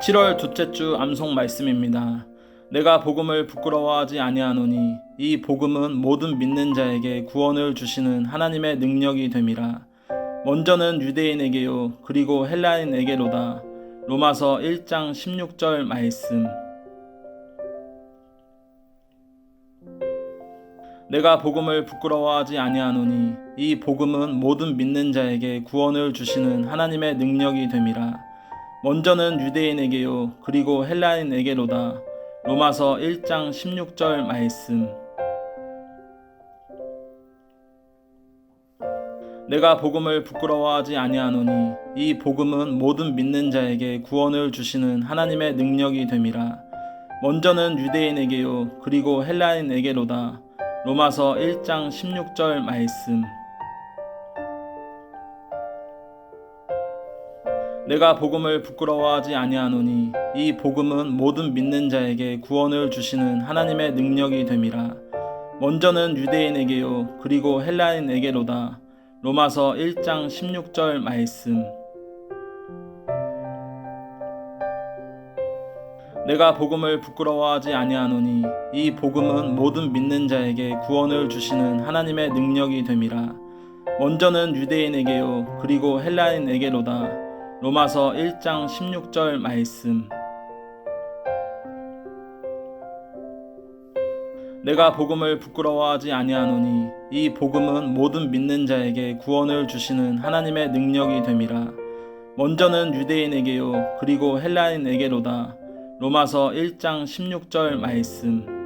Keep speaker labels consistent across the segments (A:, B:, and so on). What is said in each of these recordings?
A: 7월 둘째 주 암송 말씀입니다. 내가 복음을 부끄러워하지 아니하노니 이 복음은 모든 믿는 자에게 구원을 주시는 하나님의 능력이 됨이라. 먼저는 유대인에게요 그리고 헬라인에게로다. 로마서 1장 16절 말씀. 내가 복음을 부끄러워하지 아니하노니 이 복음은 모든 믿는 자에게 구원을 주시는 하나님의 능력이 됨이라. 먼저는 유대인에게요 그리고 헬라인에게로다. 로마서 1장 16절 말씀. 내가 복음을 부끄러워하지 아니하노니 이 복음은 모든 믿는 자에게 구원을 주시는 하나님의 능력이 됨이라. 먼저는 유대인에게요 그리고 헬라인에게로다. 로마서 1장 16절 말씀. 내가 복음을 부끄러워하지 아니하노니 이 복음은 모든 믿는 자에게 구원을 주시는 하나님의 능력이 됨이라. 먼저는 유대인에게요 그리고 헬라인에게로다. 로마서 1장 16절 말씀. 내가 복음을 부끄러워하지 아니하노니 이 복음은 모든 믿는 자에게 구원을 주시는 하나님의 능력이 됨이라. 먼저는 유대인에게요 그리고 헬라인에게로다. 로마서 1장 16절 말씀. 내가 복음을 부끄러워하지 아니하노니 이 복음은 모든 믿는 자에게 구원을 주시는 하나님의 능력이 됨이라. 먼저는 유대인에게요 그리고 헬라인에게로다. 로마서 1장 16절 말씀.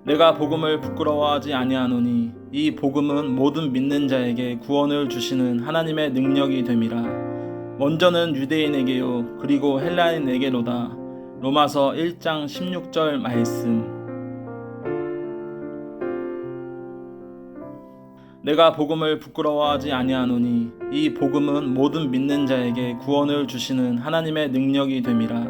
A: 내가 복음을 부끄러워하지 아니하노니 이 복음은 모든 믿는 자에게 구원을 주시는 하나님의 능력이 됨이라. 먼저는 유대인에게요 그리고 헬라인에게로다. 로마서 1장 16절 말씀. 내가 복음을 부끄러워하지 아니하노니 이 복음은 모든 믿는 자에게 구원을 주시는 하나님의 능력이 됨이라.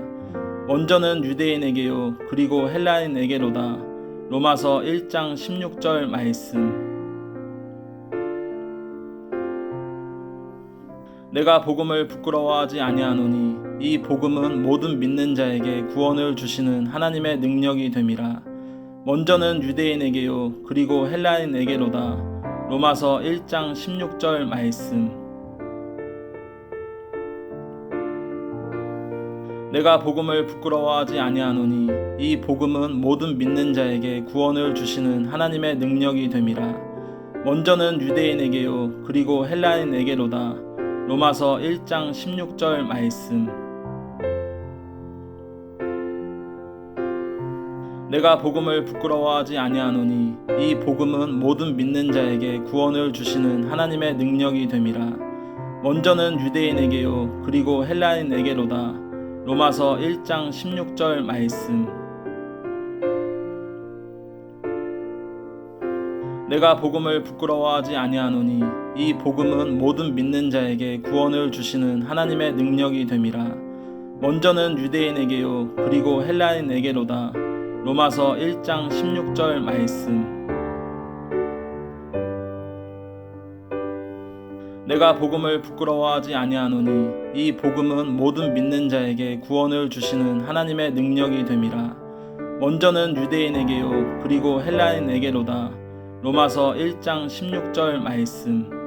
A: 먼저는 유대인에게요 그리고 헬라인에게로다. 로마서 1장 16절 말씀. 내가 복음을 부끄러워하지 아니하노니 이 복음은 모든 믿는 자에게 구원을 주시는 하나님의 능력이 됨이라. 먼저는 유대인에게요 그리고 헬라인에게로다. 로마서 1장 16절 말씀. 내가 복음을 부끄러워하지 아니하노니 이 복음은 모든 믿는 자에게 구원을 주시는 하나님의 능력이 됨이라. 먼저는 유대인에게요 그리고 헬라인에게로다. 로마서 1장 16절 말씀. 내가 복음을 부끄러워하지 아니하노니 이 복음은 모든 믿는 자에게 구원을 주시는 하나님의 능력이 됨이라. 먼저는 유대인에게요 그리고 헬라인에게로다. 로마서 1장 16절 말씀. 내가 복음을 부끄러워하지 아니하노니 이 복음은 모든 믿는 자에게 구원을 주시는 하나님의 능력이 됨이라. 먼저는 유대인에게요 그리고 헬라인에게로다. 로마서 1장 16절 말씀. 내가 복음을 부끄러워하지 아니하노니 이 복음은 모든 믿는 자에게 구원을 주시는 하나님의 능력이 됨이라. 먼저는 유대인에게요 그리고 헬라인에게로다. 로마서 1장 16절 말씀.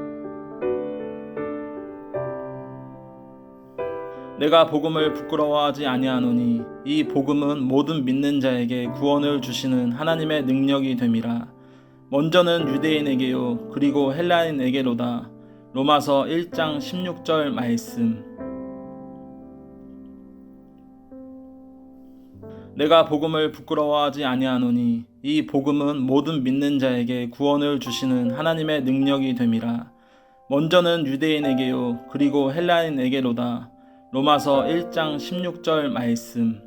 A: 내가 복음을 부끄러워하지 아니하노니 이 복음은 모든 믿는 자에게 구원을 주시는 하나님의 능력이 됨이라. 먼저는 유대인에게요 그리고 헬라인에게로다. 로마서 1장 16절 말씀. 내가 복음을 부끄러워하지 아니하노니 이 복음은 모든 믿는 자에게 구원을 주시는 하나님의 능력이 됨이라. 먼저는 유대인에게요 그리고 헬라인에게로다. 로마서 1장 16절 말씀.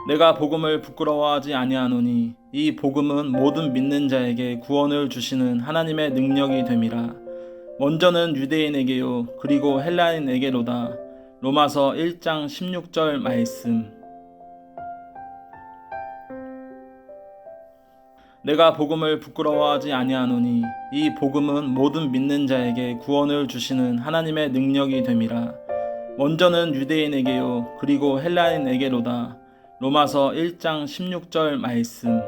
A: 내가 복음을 부끄러워하지 아니하노니 이 복음은 모든 믿는 자에게 구원을 주시는 하나님의 능력이 됨이라. 먼저는 유대인에게요 그리고 헬라인에게로다. 로마서 1장 16절 말씀. 내가 복음을 부끄러워하지 아니하노니 이 복음은 모든 믿는 자에게 구원을 주시는 하나님의 능력이 됨이라. 먼저는 유대인에게요 그리고 헬라인에게로다. 로마서 1장 16절 말씀.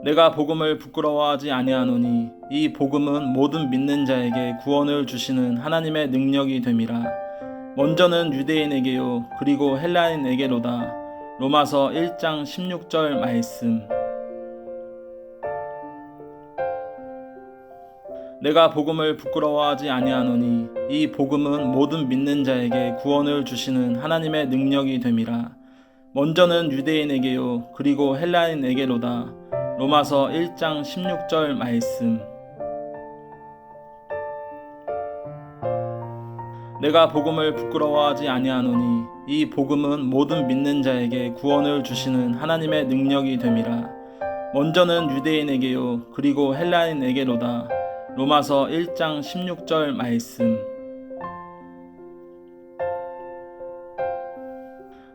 A: 내가 복음을 부끄러워하지 아니하노니 이 복음은 모든 믿는 자에게 구원을 주시는 하나님의 능력이 됨이라. 먼저는 유대인에게요 그리고 헬라인에게로다. 로마서 1장 16절 말씀. 내가 복음을 부끄러워하지 아니하노니 이 복음은 모든 믿는 자에게 구원을 주시는 하나님의 능력이 됨이라. 먼저는 유대인에게요 그리고 헬라인에게로다. 로마서 1장 16절 말씀. 내가 복음을 부끄러워하지 아니하노니 이 복음은 모든 믿는 자에게 구원을 주시는 하나님의 능력이 됨이라. 먼저는 유대인에게요 그리고 헬라인에게로다. 로마서 1장 16절 말씀.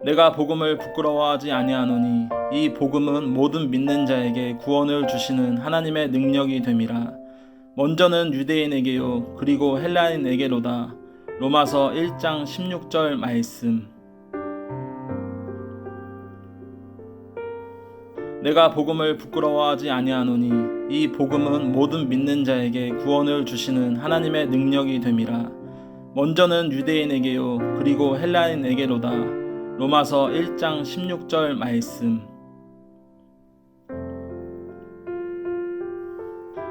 A: 내가 복음을 부끄러워하지 아니하노니 이 복음은 모든 믿는 자에게 구원을 주시는 하나님의 능력이 됨이라. 먼저는 유대인에게요 그리고 헬라인에게로다. 로마서 1장 16절 말씀. 내가 복음을 부끄러워하지 아니하노니 이 복음은 모든 믿는 자에게 구원을 주시는 하나님의 능력이 됨이라. 먼저는 유대인에게요 그리고 헬라인에게로다. 로마서 1장 16절 말씀.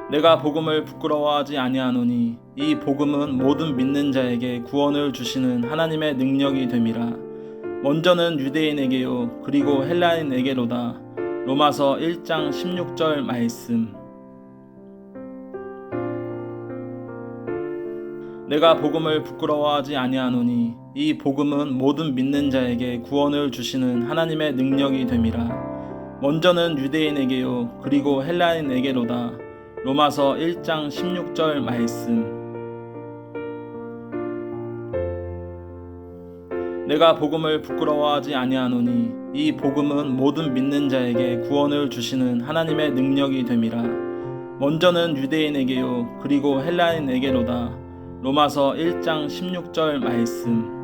A: 내가 복음을 부끄러워하지 아니하노니 이 복음은 모든 믿는 자에게 구원을 주시는 하나님의 능력이 됨이라. 먼저는 유대인에게요 그리고 헬라인에게로다. 로마서 1장 16절 말씀. 내가 복음을 부끄러워하지 아니하노니 이 복음은 모든 믿는 자에게 구원을 주시는 하나님의 능력이 됨이라. 먼저는 유대인에게요 그리고 헬라인에게로다. 로마서 1장 16절 말씀. 내가 복음을 부끄러워하지 아니하노니 이 복음은 모든 믿는 자에게 구원을 주시는 하나님의 능력이 됨이라. 먼저는 유대인에게요 그리고 헬라인에게로다. 로마서 1장 16절 말씀.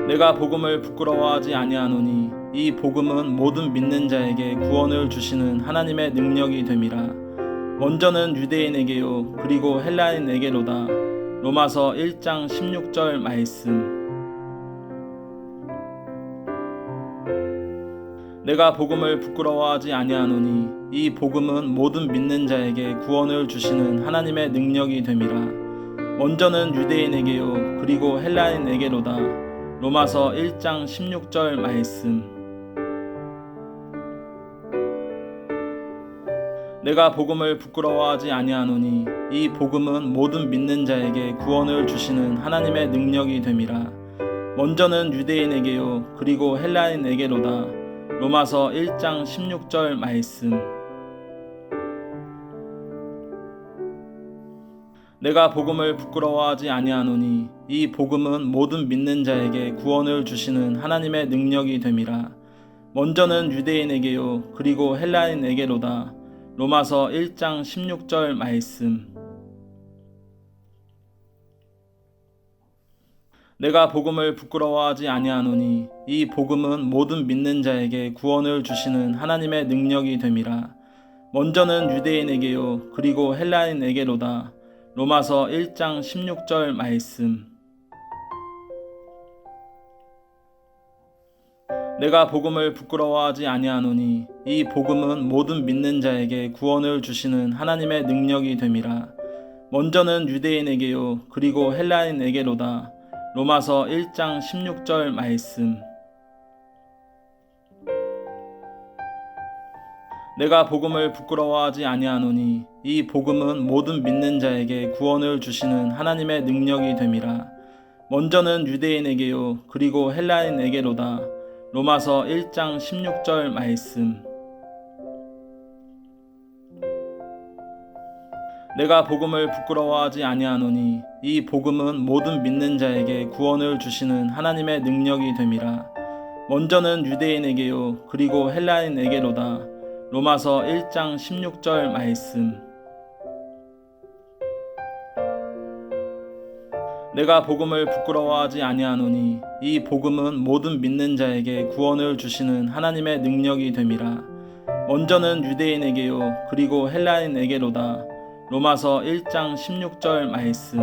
A: 내가 복음을 부끄러워하지 아니하노니 이 복음은 모든 믿는 자에게 구원을 주시는 하나님의 능력이 됨이라. 먼저는 유대인에게요 그리고 헬라인에게로다. 로마서 1장 16절 말씀. 내가 복음을 부끄러워하지 아니하노니 이 복음은 모든 믿는 자에게 구원을 주시는 하나님의 능력이 됨이라. 먼저는 유대인에게요 그리고 헬라인에게로다. 로마서 1장 16절 말씀. 내가 복음을 부끄러워하지 아니하노니 이 복음은 모든 믿는 자에게 구원을 주시는 하나님의 능력이 됨이라. 먼저는 유대인에게요 그리고 헬라인에게로다. 로마서 1장 16절 말씀. 내가 복음을 부끄러워하지 아니하노니 이 복음은 모든 믿는 자에게 구원을 주시는 하나님의 능력이 됨이라. 먼저는 유대인에게요 그리고 헬라인에게로다. 로마서 1장 16절 말씀. 내가 복음을 부끄러워하지 아니하노니 이 복음은 모든 믿는 자에게 구원을 주시는 하나님의 능력이 됨이라. 먼저는 유대인에게요 그리고 헬라인에게로다. 로마서 1장 16절 말씀. 내가 복음을 부끄러워하지 아니하노니 이 복음은 모든 믿는 자에게 구원을 주시는 하나님의 능력이 됨이라. 먼저는 유대인에게요 그리고 헬라인에게로다. 로마서 1장 16절 말씀. 내가 복음을 부끄러워하지 아니하노니 이 복음은 모든 믿는 자에게 구원을 주시는 하나님의 능력이 됨이라. 먼저는 유대인에게요 그리고 헬라인에게로다. 로마서 1장 16절 말씀. 내가 복음을 부끄러워하지 아니하노니 이 복음은 모든 믿는 자에게 구원을 주시는 하나님의 능력이 됨이라. 먼저는 유대인에게요 그리고 헬라인에게로다. 로마서 1장 16절 말씀. 내가 복음을 부끄러워하지 아니하노니 이 복음은 모든 믿는 자에게 구원을 주시는 하나님의 능력이 됨이라. 먼저는 유대인에게요 그리고 헬라인에게로다. 로마서 1장 16절 말씀.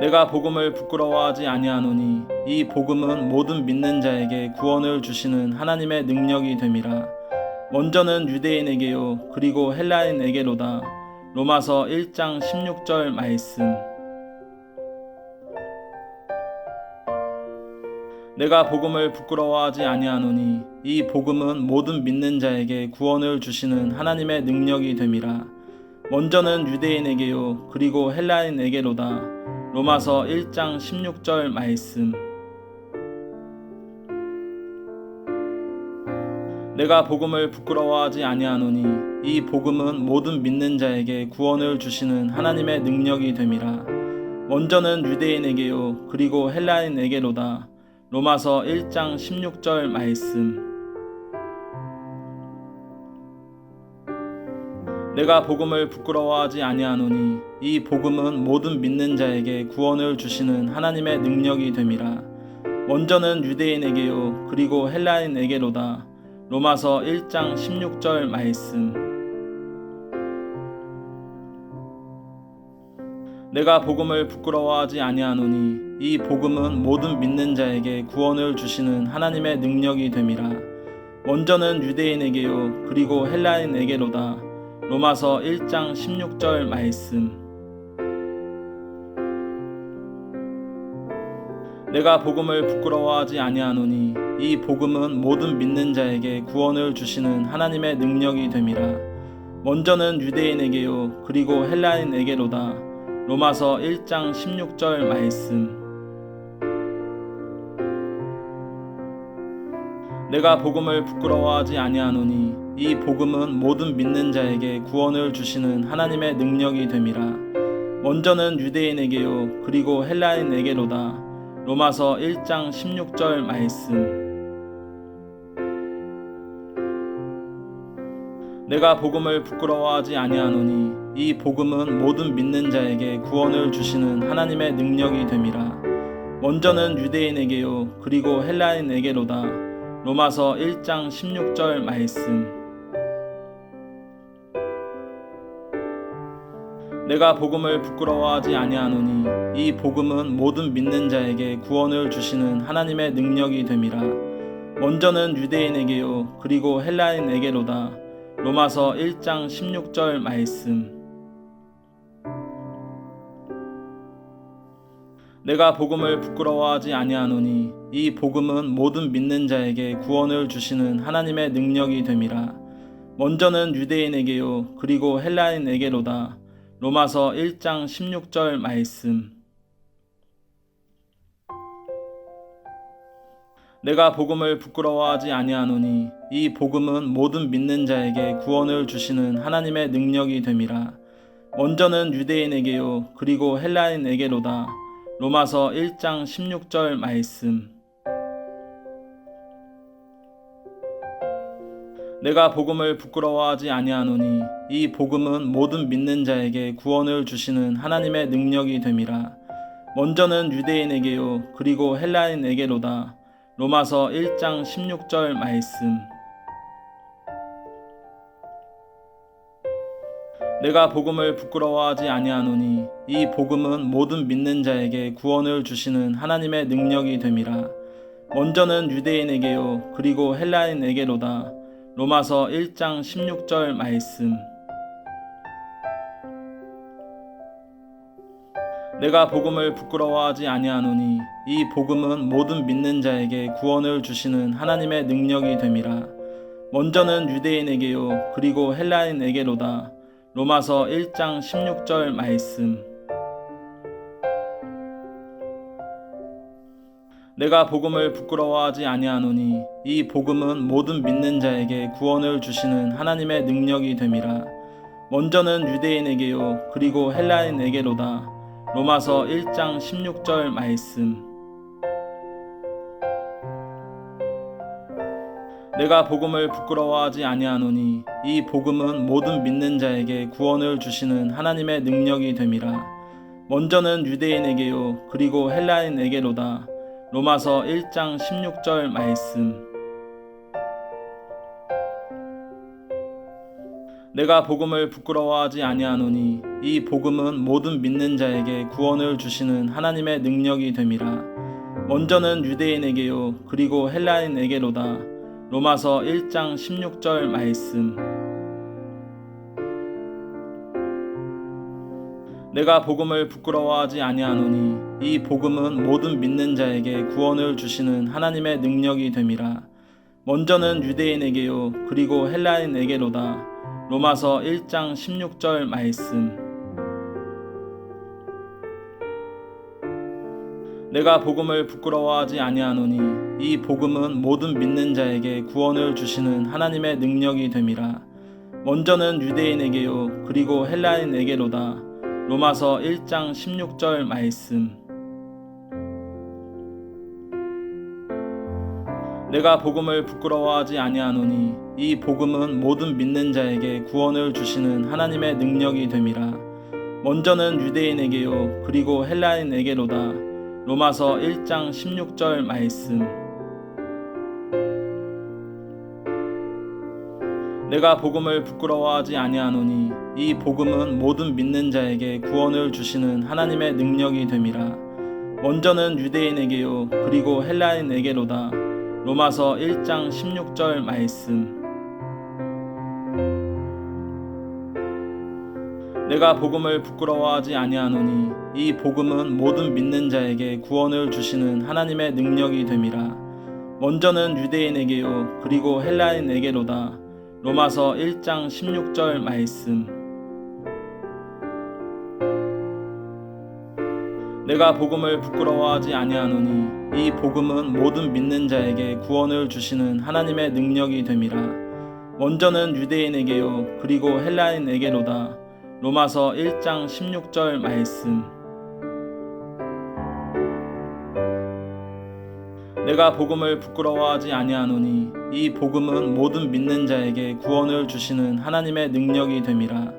A: 내가 복음을 부끄러워하지 아니하노니 이 복음은 모든 믿는 자에게 구원을 주시는 하나님의 능력이 됨이라. 먼저는 유대인에게요 그리고 헬라인에게로다. 로마서 1장 16절 말씀. 내가 복음을 부끄러워하지 아니하노니 이 복음은 모든 믿는 자에게 구원을 주시는 하나님의 능력이 됨이라. 먼저는 유대인에게요 그리고 헬라인에게로다. 로마서 1장 16절 말씀. 내가 복음을 부끄러워하지 아니하노니 이 복음은 모든 믿는 자에게 구원을 주시는 하나님의 능력이 됨이라. 먼저는 유대인에게요 그리고 헬라인에게로다. 로마서 1장 16절 말씀. 내가 복음을 부끄러워하지 아니하노니 이 복음은 모든 믿는 자에게 구원을 주시는 하나님의 능력이 됨이라. 먼저는 유대인에게요 그리고 헬라인에게로다. 로마서 1장 16절 말씀. 내가 복음을 부끄러워하지 아니하노니 이 복음은 모든 믿는 자에게 구원을 주시는 하나님의 능력이 됨이라. 먼저는 유대인에게요 그리고 헬라인에게로다. 로마서 1장 16절 말씀. 내가 복음을 부끄러워하지 아니하노니 이 복음은 모든 믿는 자에게 구원을 주시는 하나님의 능력이 됨이라. 먼저는 유대인에게요 그리고 헬라인에게로다. 로마서 1장 16절 말씀. 내가 복음을 부끄러워하지 아니하노니 이 복음은 모든 믿는 자에게 구원을 주시는 하나님의 능력이 됨이라. 먼저는 유대인에게요 그리고 헬라인에게로다. 로마서 1장 16절 말씀. 내가 복음을 부끄러워하지 아니하노니 이 복음은 모든 믿는 자에게 구원을 주시는 하나님의 능력이 됨이라. 먼저는 유대인에게요 그리고 헬라인에게로다. 로마서 1장 16절 말씀. 내가 복음을 부끄러워하지 아니하노니 이 복음은 모든 믿는 자에게 구원을 주시는 하나님의 능력이 됨이라. 먼저는 유대인에게요 그리고 헬라인에게로다. 로마서 1장 16절 말씀. 내가 복음을 부끄러워하지 아니하노니 이 복음은 모든 믿는 자에게 구원을 주시는 하나님의 능력이 됨이라. 먼저는 유대인에게요 그리고 헬라인에게로다. 로마서 1장 16절 말씀. 내가 복음을 부끄러워하지 아니하노니 이 복음은 모든 믿는 자에게 구원을 주시는 하나님의 능력이 됨이라. 먼저는 유대인에게요 그리고 헬라인에게로다. 로마서 1장 16절 말씀. 내가 복음을 부끄러워하지 아니하노니 이 복음은 모든 믿는 자에게 구원을 주시는 하나님의 능력이 됨이라. 먼저는 유대인에게요 그리고 헬라인에게로다. 로마서 1장 16절 말씀. 내가 복음을 부끄러워하지 아니하노니 이 복음은 모든 믿는 자에게 구원을 주시는 하나님의 능력이 됨이라. 먼저는 유대인에게요 그리고 헬라인에게로다. 로마서 1장 16절 말씀. 내가 복음을 부끄러워하지 아니하노니 이 복음은 모든 믿는 자에게 구원을 주시는 하나님의 능력이 됨이라. 먼저는 유대인에게요 그리고 헬라인에게로다. 로마서 1장 16절 말씀. 내가 복음을 부끄러워하지 아니하노니 이 복음은 모든 믿는 자에게 구원을 주시는 하나님의 능력이 됨이라. 먼저는 유대인에게요 그리고 헬라인에게로다. 로마서 1장 16절 말씀. 내가 복음을 부끄러워하지 아니하노니 이 복음은 모든 믿는 자에게 구원을 주시는 하나님의 능력이 됨이라. 먼저는 유대인에게요 그리고 헬라인에게로다. 로마서 1장 16절 말씀. 내가 복음을 부끄러워하지 아니하노니 이 복음은 모든 믿는 자에게 구원을 주시는 하나님의 능력이 됨이라. 먼저는 유대인에게요 그리고 헬라인에게로다. 로마서 1장 16절 말씀. 내가 복음을 부끄러워하지 아니하노니 이 복음은 모든 믿는 자에게 구원을 주시는 하나님의 능력이 됨이라. 먼저는 유대인에게요 그리고 헬라인에게로다. 로마서 1장 16절 말씀. 내가 복음을 부끄러워하지 아니하노니 이 복음은 모든 믿는 자에게 구원을 주시는 하나님의 능력이 됨이라. 먼저는 유대인에게요 그리고 헬라인에게로다. 로마서 1장 16절 말씀. 내가 복음을 부끄러워하지 아니하노니 이 복음은 모든 믿는 자에게 구원을 주시는 하나님의 능력이 됨이라. 먼저는 유대인에게요 그리고 헬라인에게로다. 로마서 1장 16절 말씀. 내가 복음을 부끄러워하지 아니하노니 이 복음은 모든 믿는 자에게 구원을 주시는 하나님의 능력이 됨이라. 먼저는 유대인에게요 그리고 헬라인에게로다. 로마서 1장 16절 말씀. 내가 복음을 부끄러워하지 아니하노니 이 복음은 모든 믿는 자에게 구원을 주시는 하나님의 능력이 됨이라. 먼저는 유대인에게요 그리고 헬라인에게로다. 로마서 1장 16절 말씀. 내가 복음을 부끄러워하지 아니하노니 이 복음은 모든 믿는 자에게 구원을 주시는 하나님의 능력이 됨이라. 먼저는 유대인에게요 그리고 헬라인에게로다. 로마서 1장 16절 말씀. 내가 복음을 부끄러워하지 아니하노니 이 복음은 모든 믿는 자에게 구원을 주시는 하나님의 능력이 됨이라.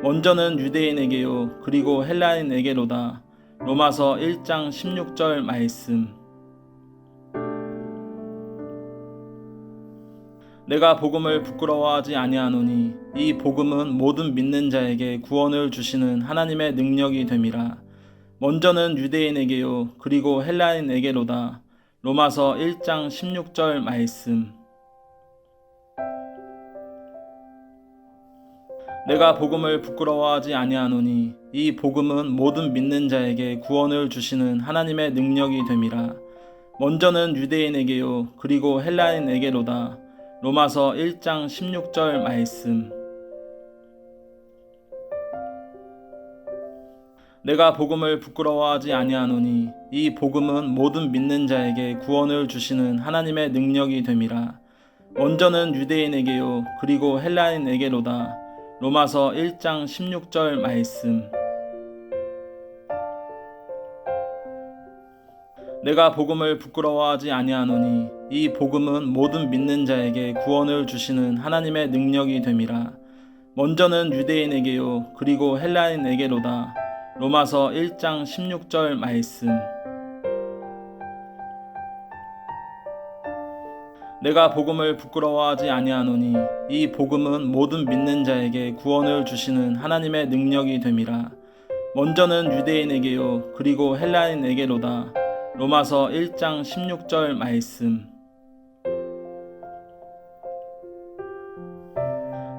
A: 먼저는 유대인에게요 그리고 헬라인에게로다. 로마서 1장 16절 말씀. 내가 복음을 부끄러워하지 아니하노니 이 복음은 모든 믿는 자에게 구원을 주시는 하나님의 능력이 됨이라. 먼저는 유대인에게요 그리고 헬라인에게로다. 로마서 1장 16절 말씀. 내가 복음을 부끄러워하지 아니하노니 이 복음은 모든 믿는 자에게 구원을 주시는 하나님의 능력이 됨이라. 먼저는 유대인에게요 그리고 헬라인에게로다. 로마서 1장 16절 말씀. 내가 복음을 부끄러워하지 아니하노니 이 복음은 모든 믿는 자에게 구원을 주시는 하나님의 능력이 됨이라. 먼저는 유대인에게요 그리고 헬라인에게로다. 로마서 1장 16절 말씀. 내가 복음을 부끄러워하지 아니하노니 이 복음은 모든 믿는 자에게 구원을 주시는 하나님의 능력이 됨이라. 먼저는 유대인에게요 그리고 헬라인에게로다. 로마서 1장 16절 말씀. 내가 복음을 부끄러워하지 아니하노니 이 복음은 모든 믿는 자에게 구원을 주시는 하나님의 능력이 됨이라. 먼저는 유대인에게요 그리고 헬라인에게로다. 로마서 1장 16절 말씀.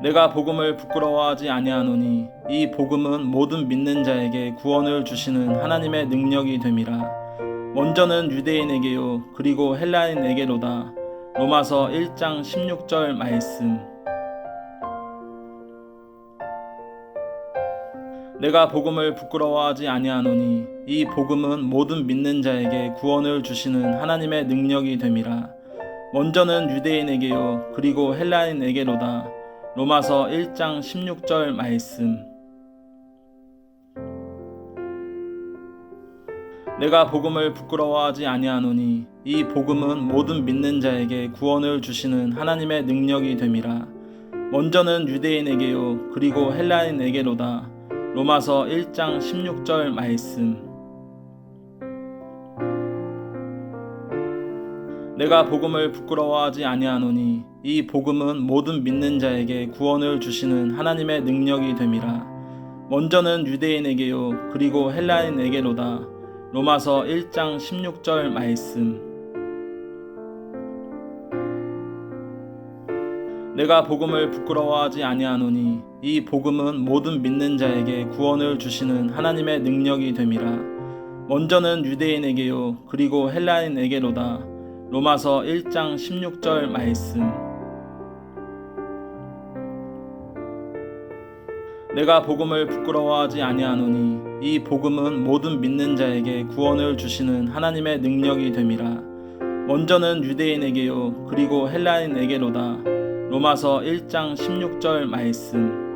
A: 내가 복음을 부끄러워하지 아니하노니 이 복음은 모든 믿는 자에게 구원을 주시는 하나님의 능력이 됨이라. 먼저는 유대인에게요 그리고 헬라인에게로다. 로마서 1장 16절 말씀. 내가 복음을 부끄러워하지 아니하노니 이 복음은 모든 믿는 자에게 구원을 주시는 하나님의 능력이 됨이라. 먼저는 유대인에게요 그리고 헬라인에게로다. 로마서 1장 16절 말씀. 내가 복음을 부끄러워하지 아니하노니 이 복음은 모든 믿는 자에게 구원을 주시는 하나님의 능력이 됨이라. 먼저는 유대인에게요 그리고 헬라인에게로다. 로마서 1장 16절 말씀. 내가 복음을 부끄러워하지 아니하노니 이 복음은 모든 믿는 자에게 구원을 주시는 하나님의 능력이 됨이라. 먼저는 유대인에게요 그리고 헬라인에게로다. 로마서 1장 16절 말씀. 내가 복음을 부끄러워하지 아니하노니 이 복음은 모든 믿는 자에게 구원을 주시는 하나님의 능력이 됨이라. 먼저는 유대인에게요 그리고 헬라인에게로다. 로마서 1장 16절 말씀. 내가 복음을 부끄러워하지 아니하노니 이 복음은 모든 믿는 자에게 구원을 주시는 하나님의 능력이 됨이라. 먼저는 유대인에게요 그리고 헬라인에게로다. 로마서 1장 16절 말씀.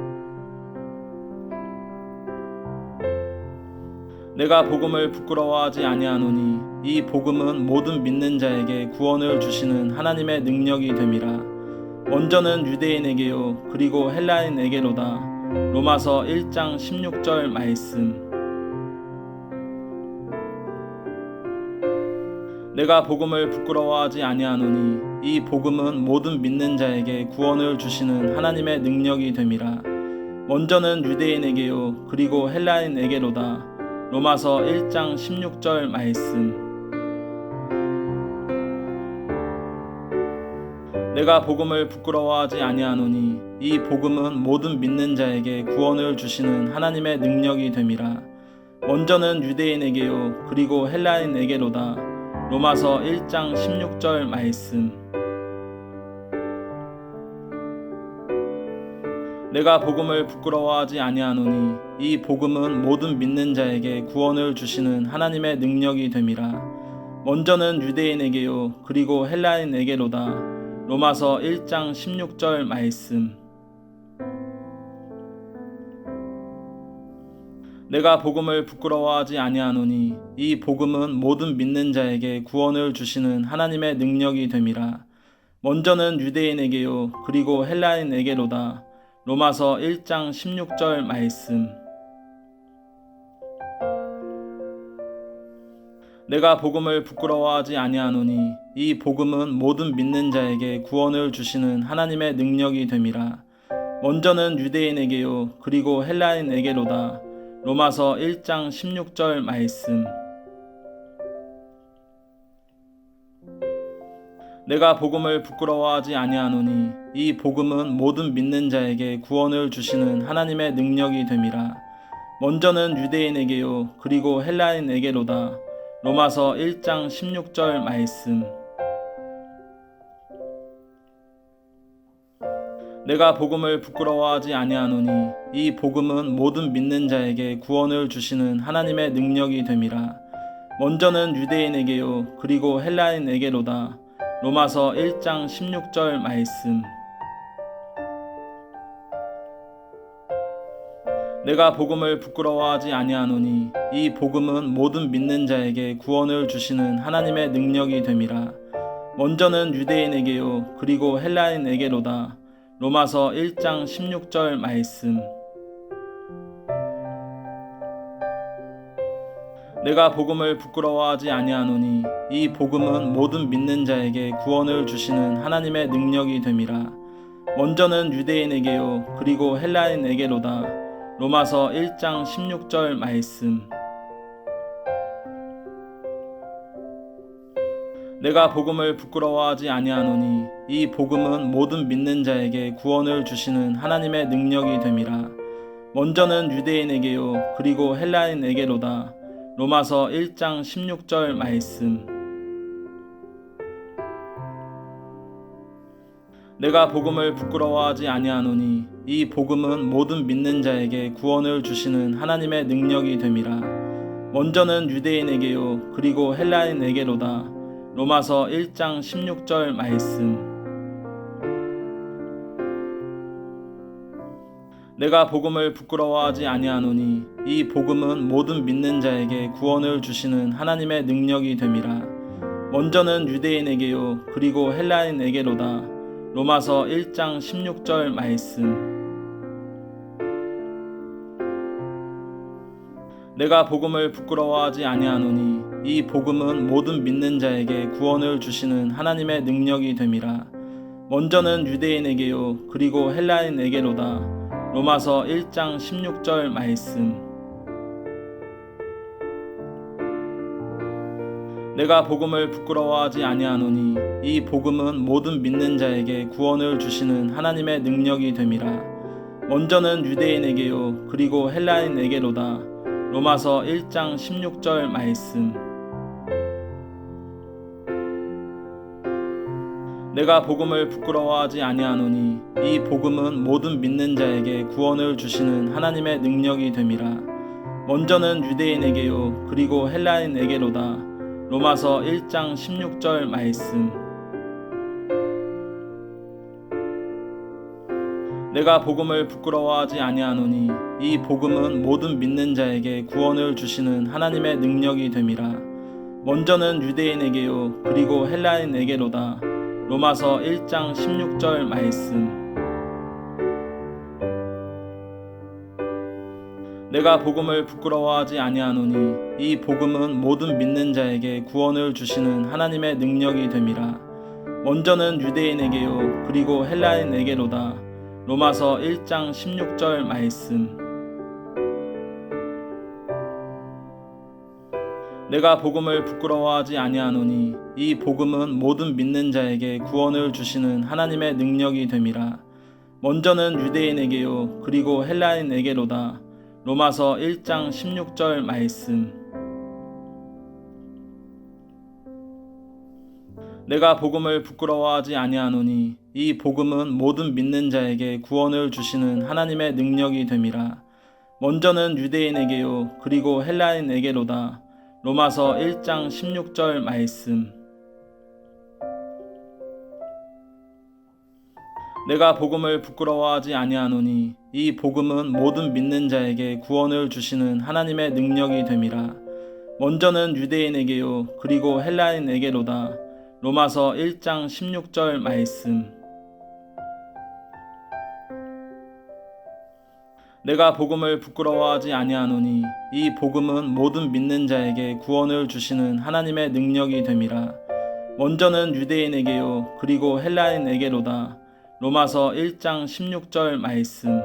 A: 내가 복음을 부끄러워하지 아니하노니 이 복음은 모든 믿는 자에게 구원을 주시는 하나님의 능력이 됨이라. 먼저는 유대인에게요 그리고 헬라인에게로다. 로마서 1장 16절 말씀. 내가 복음을 부끄러워하지 아니하노니 이 복음은 모든 믿는 자에게 구원을 주시는 하나님의 능력이 됨이라. 먼저는 유대인에게요 그리고 헬라인에게로다. 로마서 1장 16절 말씀. 내가 복음을 부끄러워하지 아니하노니 이 복음은 모든 믿는 자에게 구원을 주시는 하나님의 능력이 됨이라. 먼저는 유대인에게요 그리고 헬라인에게로다. 로마서 1장 16절 말씀. 내가 복음을 부끄러워하지 아니하노니 이 복음은 모든 믿는 자에게 구원을 주시는 하나님의 능력이 됨이라. 먼저는 유대인에게요 그리고 헬라인에게로다. 로마서 1장 16절 말씀. 내가 복음을 부끄러워하지 아니하노니 이 복음은 모든 믿는 자에게 구원을 주시는 하나님의 능력이 됨이라. 먼저는 유대인에게요 그리고 헬라인에게로다. 로마서 1장 16절 말씀. 내가 복음을 부끄러워하지 아니하노니 이 복음은 모든 믿는 자에게 구원을 주시는 하나님의 능력이 됨이라. 먼저는 유대인에게요 그리고 헬라인에게로다. 로마서 1장 16절 말씀. 내가 복음을 부끄러워하지 아니하노니 이 복음은 모든 믿는 자에게 구원을 주시는 하나님의 능력이 됨이라. 먼저는 유대인에게요 그리고 헬라인에게로다. 로마서 1장 16절 말씀. 내가 복음을 부끄러워하지 아니하노니 이 복음은 모든 믿는 자에게 구원을 주시는 하나님의 능력이 됨이라. 먼저는 유대인에게요 그리고 헬라인에게로다. 로마서 1장 16절 말씀. 내가 복음을 부끄러워하지 아니하노니 이 복음은 모든 믿는 자에게 구원을 주시는 하나님의 능력이 됨이라. 먼저는 유대인에게요 그리고 헬라인에게로다. 로마서 1장 16절 말씀. 내가 복음을 부끄러워하지 아니하노니 이 복음은 모든 믿는 자에게 구원을 주시는 하나님의 능력이 됨이라. 먼저는 유대인에게요 그리고 헬라인에게로다. 로마서 1장 16절 말씀. 내가 복음을 부끄러워하지 아니하노니 이 복음은 모든 믿는 자에게 구원을 주시는 하나님의 능력이 됨이라. 먼저는 유대인에게요 그리고 헬라인에게로다. 로마서 1장 16절 말씀. 내가 복음을 부끄러워하지 아니하노니 이 복음은 모든 믿는 자에게 구원을 주시는 하나님의 능력이 됨이라. 먼저는 유대인에게요 그리고 헬라인에게로다. 로마서 1장 16절 말씀. 내가 복음을 부끄러워하지 아니하노니 이 복음은 모든 믿는 자에게 구원을 주시는 하나님의 능력이 됨이라. 먼저는 유대인에게요 그리고 헬라인에게로다. 로마서 1장 16절 말씀. 내가 복음을 부끄러워하지 아니하노니 이 복음은 모든 믿는 자에게 구원을 주시는 하나님의 능력이 됨이라. 먼저는 유대인에게요 그리고 헬라인에게로다. 로마서 1장 16절 말씀. 내가 복음을 부끄러워하지 아니하노니 이 복음은 모든 믿는 자에게 구원을 주시는 하나님의 능력이 됨이라. 먼저는 유대인에게요 그리고 헬라인에게로다. 로마서 1장 16절 말씀. 내가 복음을 부끄러워하지 아니하노니 이 복음은 모든 믿는 자에게 구원을 주시는 하나님의 능력이 됨이라. 먼저는 유대인에게요 그리고 헬라인에게로다. 로마서 1장 16절 말씀. 내가 복음을 부끄러워하지 아니하노니 이 복음은 모든 믿는 자에게 구원을 주시는 하나님의 능력이 됨이라. 먼저는 유대인에게요 그리고 헬라인에게로다. 로마서 1장 16절 말씀. 내가 복음을 부끄러워하지 아니하노니 이 복음은 모든 믿는 자에게 구원을 주시는 하나님의 능력이 됨이라. 먼저는 유대인에게요 그리고 헬라인에게로다. 로마서 1장 16절 말씀. 내가 복음을 부끄러워하지 아니하노니 이 복음은 모든 믿는 자에게 구원을 주시는 하나님의 능력이 됨이라. 먼저는 유대인에게요 그리고 헬라인에게로다. 로마서 1장 16절 말씀. 내가 복음을 부끄러워하지 아니하노니 이 복음은 모든 믿는 자에게 구원을 주시는 하나님의 능력이 됨이라. 먼저는 유대인에게요 그리고 헬라인에게로다. 로마서 1장 16절 말씀. 내가 복음을 부끄러워하지 아니하노니 이 복음은 모든 믿는 자에게 구원을 주시는 하나님의 능력이 됨이라. 먼저는 유대인에게요 그리고 헬라인에게로다. 로마서 1장 16절 말씀. 내가 복음을 부끄러워하지 아니하노니 이 복음은 모든 믿는 자에게 구원을 주시는 하나님의 능력이 됨이라. 먼저는 유대인에게요 그리고 헬라인에게로다. 로마서 1장 16절 말씀.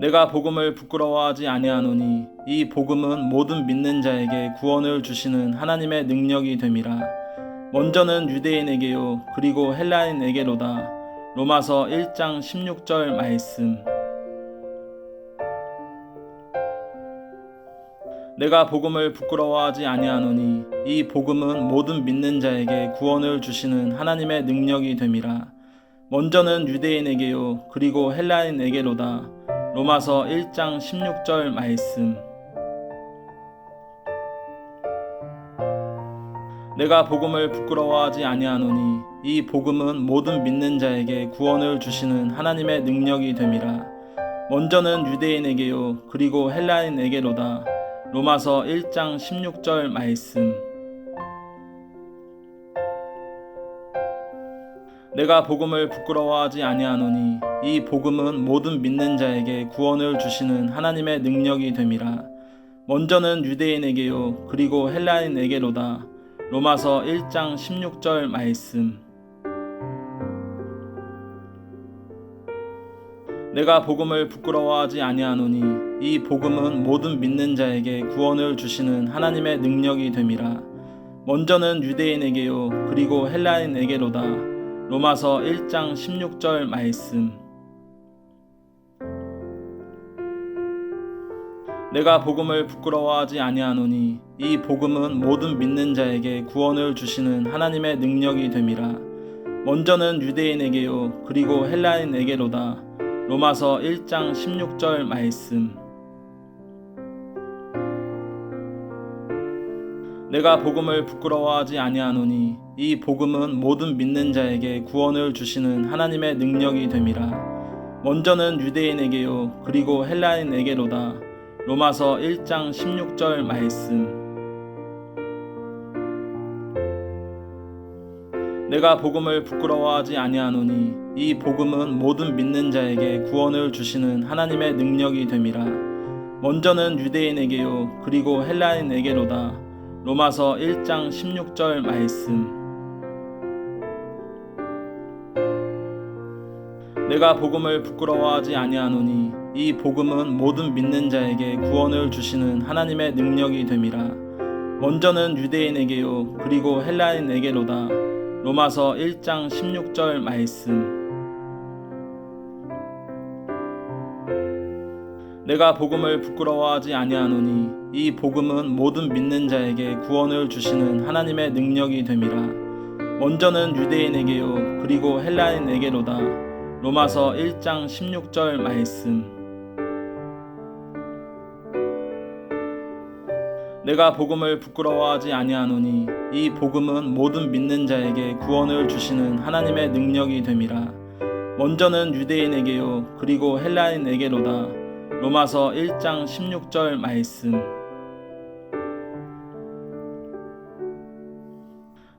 A: 내가 복음을 부끄러워하지 아니하노니 이 복음은 모든 믿는 자에게 구원을 주시는 하나님의 능력이 됨이라. 먼저는 유대인에게요 그리고 헬라인에게로다. 로마서 1장 16절 말씀. 내가 복음을 부끄러워하지 아니하노니 이 복음은 모든 믿는 자에게 구원을 주시는 하나님의 능력이 됨이라. 먼저는 유대인에게요 그리고 헬라인에게로다. 로마서 1장 16절 말씀. 내가 복음을 부끄러워하지 아니하노니 이 복음은 모든 믿는 자에게 구원을 주시는 하나님의 능력이 됨이라. 먼저는 유대인에게요 그리고 헬라인에게로다. 로마서 1장 16절 말씀. 내가 복음을 부끄러워하지 아니하노니 이 복음은 모든 믿는 자에게 구원을 주시는 하나님의 능력이 됨이라. 먼저는 유대인에게요 그리고 헬라인에게로다. 로마서 1장 16절 말씀. 내가 복음을 부끄러워하지 아니하노니 이 복음은 모든 믿는 자에게 구원을 주시는 하나님의 능력이 됨이라. 먼저는 유대인에게요 그리고 헬라인에게로다. 로마서 1장 16절 말씀. 내가 복음을 부끄러워하지 아니하노니 이 복음은 모든 믿는 자에게 구원을 주시는 하나님의 능력이 됨이라. 먼저는 유대인에게요 그리고 헬라인에게로다. 로마서 1장 16절 말씀. 내가 복음을 부끄러워하지 아니하노니 이 복음은 모든 믿는 자에게 구원을 주시는 하나님의 능력이 됨이라. 먼저는 유대인에게요 그리고 헬라인에게로다. 로마서 1장 16절 말씀. 내가 복음을 부끄러워하지 아니하노니 이 복음은 모든 믿는 자에게 구원을 주시는 하나님의 능력이 됨이라. 먼저는 유대인에게요 그리고 헬라인에게로다. 로마서 1장 16절 말씀. 내가 복음을 부끄러워하지 아니하노니 이 복음은 모든 믿는 자에게 구원을 주시는 하나님의 능력이 됨이라. 먼저는 유대인에게요 그리고 헬라인에게로다. 로마서 1장 16절 말씀. 내가 복음을 부끄러워하지 아니하노니 이 복음은 모든 믿는 자에게 구원을 주시는 하나님의 능력이 됨이라. 먼저는 유대인에게요 그리고 헬라인에게로다. 로마서 1장 16절 말씀. 내가 복음을 부끄러워하지 아니하노니 이 복음은 모든 믿는 자에게 구원을 주시는 하나님의 능력이 됨이라. 먼저는 유대인에게요 그리고 헬라인에게로다. 로마서 1장 16절 말씀.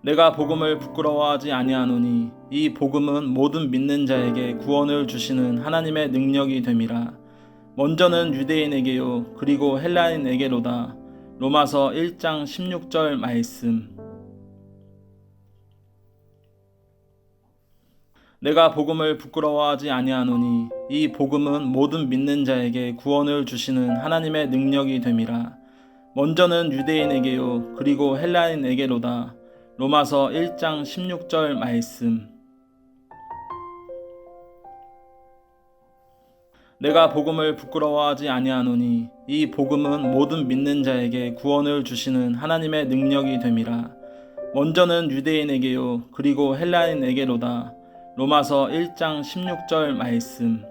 A: 내가 복음을 부끄러워하지 아니하노니 이 복음은 모든 믿는 자에게 구원을 주시는 하나님의 능력이 됨이라. 먼저는 유대인에게요 그리고 헬라인에게로다. 로마서 1장 16절 말씀. 내가 복음을 부끄러워하지 아니하노니 이 복음은 모든 믿는 자에게 구원을 주시는 하나님의 능력이 됨이라. 먼저는 유대인에게요 그리고 헬라인에게로다. 로마서 1장 16절 말씀. 내가 복음을 부끄러워하지 아니하노니 이 복음은 모든 믿는 자에게 구원을 주시는 하나님의 능력이 됨이라. 먼저는 유대인에게요 그리고 헬라인에게로다. 로마서 1장 16절 말씀.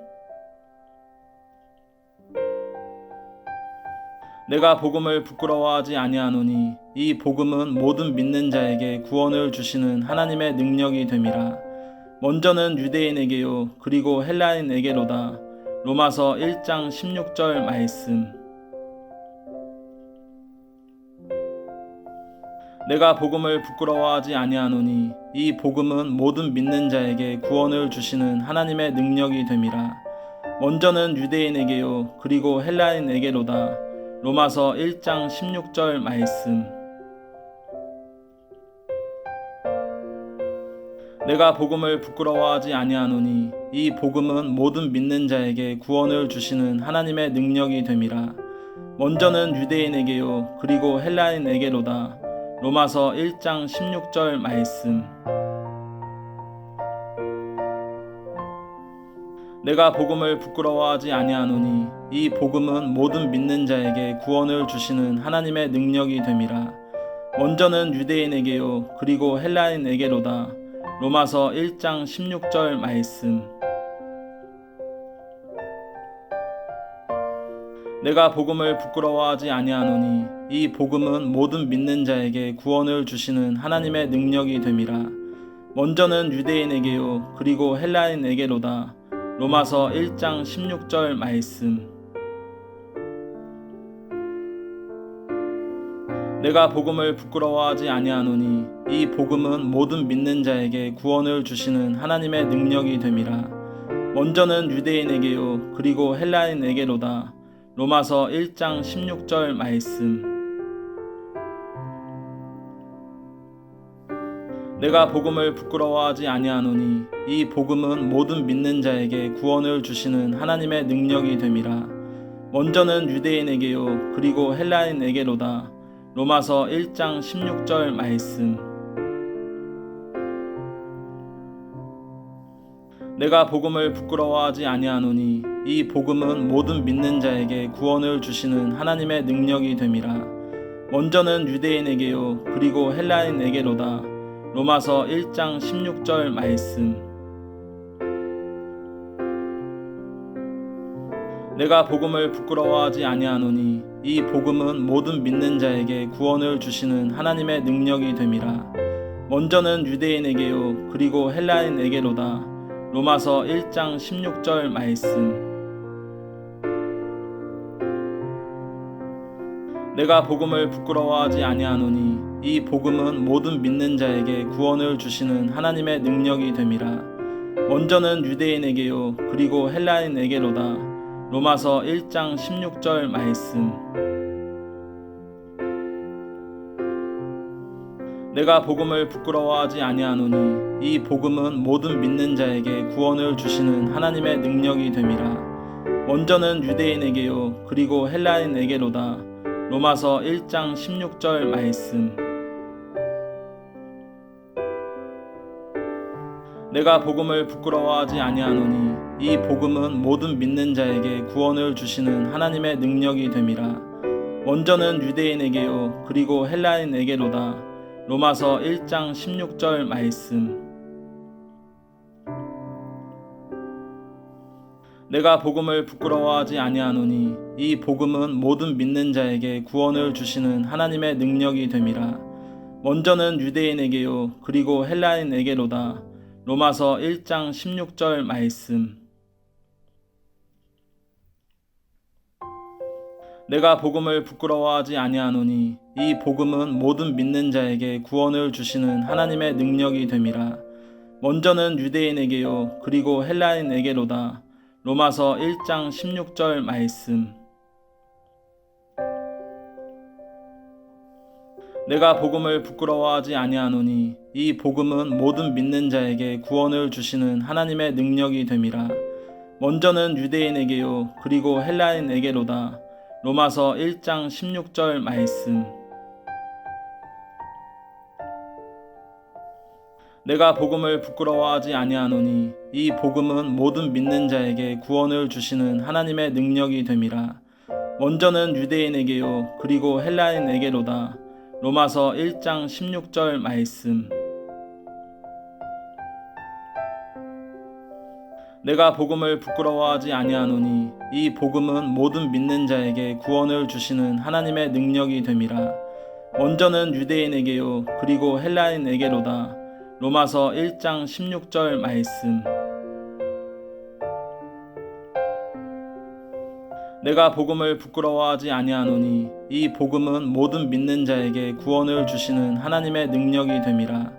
A: 내가 복음을 부끄러워하지 아니하노니 이 복음은 모든 믿는 자에게 구원을 주시는 하나님의 능력이 됨이라. 먼저는 유대인에게요 그리고 헬라인에게로다. 로마서 1장 16절 말씀. 내가 복음을 부끄러워하지 아니하노니 이 복음은 모든 믿는 자에게 구원을 주시는 하나님의 능력이 됨이라. 먼저는 유대인에게요 그리고 헬라인에게로다. 로마서 1장 16절 말씀. 내가 복음을 부끄러워하지 아니하노니 이 복음은 모든 믿는 자에게 구원을 주시는 하나님의 능력이 됨이라. 먼저는 유대인에게요 그리고 헬라인에게로다. 로마서 1장 16절 말씀. 내가 복음을 부끄러워하지 아니하노니 이 복음은 모든 믿는 자에게 구원을 주시는 하나님의 능력이 됨이라. 먼저는 유대인에게요 그리고 헬라인에게로다. 로마서 1장 16절 말씀. 내가 복음을 부끄러워하지 아니하노니 이 복음은 모든 믿는 자에게 구원을 주시는 하나님의 능력이 됨이라. 먼저는 유대인에게요 그리고 헬라인에게로다. 로마서 1장 16절 말씀. 내가 복음을 부끄러워하지 아니하노니 이 복음은 모든 믿는 자에게 구원을 주시는 하나님의 능력이 됨이라. 먼저는 유대인에게요 그리고 헬라인에게로다. 로마서 1장 16절 말씀. 내가 복음을 부끄러워하지 아니하노니 이 복음은 모든 믿는 자에게 구원을 주시는 하나님의 능력이 됨이라. 먼저는 유대인에게요 그리고 헬라인에게로다. 로마서 1장 16절 말씀. 내가 복음을 부끄러워하지 아니하노니 이 복음은 모든 믿는 자에게 구원을 주시는 하나님의 능력이 됨이라. 먼저는 유대인에게요 그리고 헬라인에게로다. 로마서 1장 16절 말씀. 내가 복음을 부끄러워하지 아니하노니 이 복음은 모든 믿는 자에게 구원을 주시는 하나님의 능력이 됨이라. 먼저는 유대인에게요 그리고 헬라인에게로다. 로마서 1장 16절 말씀. 내가 복음을 부끄러워하지 아니하노니 이 복음은 모든 믿는 자에게 구원을 주시는 하나님의 능력이 됨이라. 먼저는 유대인에게요 그리고 헬라인에게로다. 로마서 1장 16절 말씀. 내가 복음을 부끄러워하지 아니하노니 이 복음은 모든 믿는 자에게 구원을 주시는 하나님의 능력이 됨이라. 먼저는 유대인에게요 그리고 헬라인에게로다. 로마서 1장 16절 말씀. 내가 복음을 부끄러워하지 아니하노니 이 복음은 모든 믿는 자에게 구원을 주시는 하나님의 능력이 됨이라. 먼저는 유대인에게요 그리고 헬라인에게로다. 로마서 1장 16절 말씀. 내가 복음을 부끄러워하지 아니하노니 이 복음은 모든 믿는 자에게 구원을 주시는 하나님의 능력이 됨이라. 먼저는 유대인에게요 그리고 헬라인에게로다. 로마서 1장 16절 말씀. 내가 복음을 부끄러워하지 아니하노니 이 복음은 모든 믿는 자에게 구원을 주시는 하나님의 능력이 됨이라. 먼저는 유대인에게요 그리고 헬라인에게로다. 로마서 1장 16절 말씀. 내가 복음을 부끄러워하지 아니하노니 이 복음은 모든 믿는 자에게 구원을 주시는 하나님의 능력이 됨이라. 먼저는 유대인에게요 그리고 헬라인에게로다. 로마서 1장 16절 말씀. 내가 복음을 부끄러워하지 아니하노니 이 복음은 모든 믿는 자에게 구원을 주시는 하나님의 능력이 됨이라. 먼저는 유대인에게요 그리고 헬라인에게로다. 로마서 1장 16절 말씀. 내가 복음을 부끄러워하지 아니하노니 이 복음은 모든 믿는 자에게 구원을 주시는 하나님의 능력이 됨이라. 먼저는 유대인에게요 그리고 헬라인에게로다. 로마서 1장 16절 말씀. 내가 복음을 부끄러워하지 아니하노니 이 복음은 모든 믿는 자에게 구원을 주시는 하나님의 능력이 됨이라.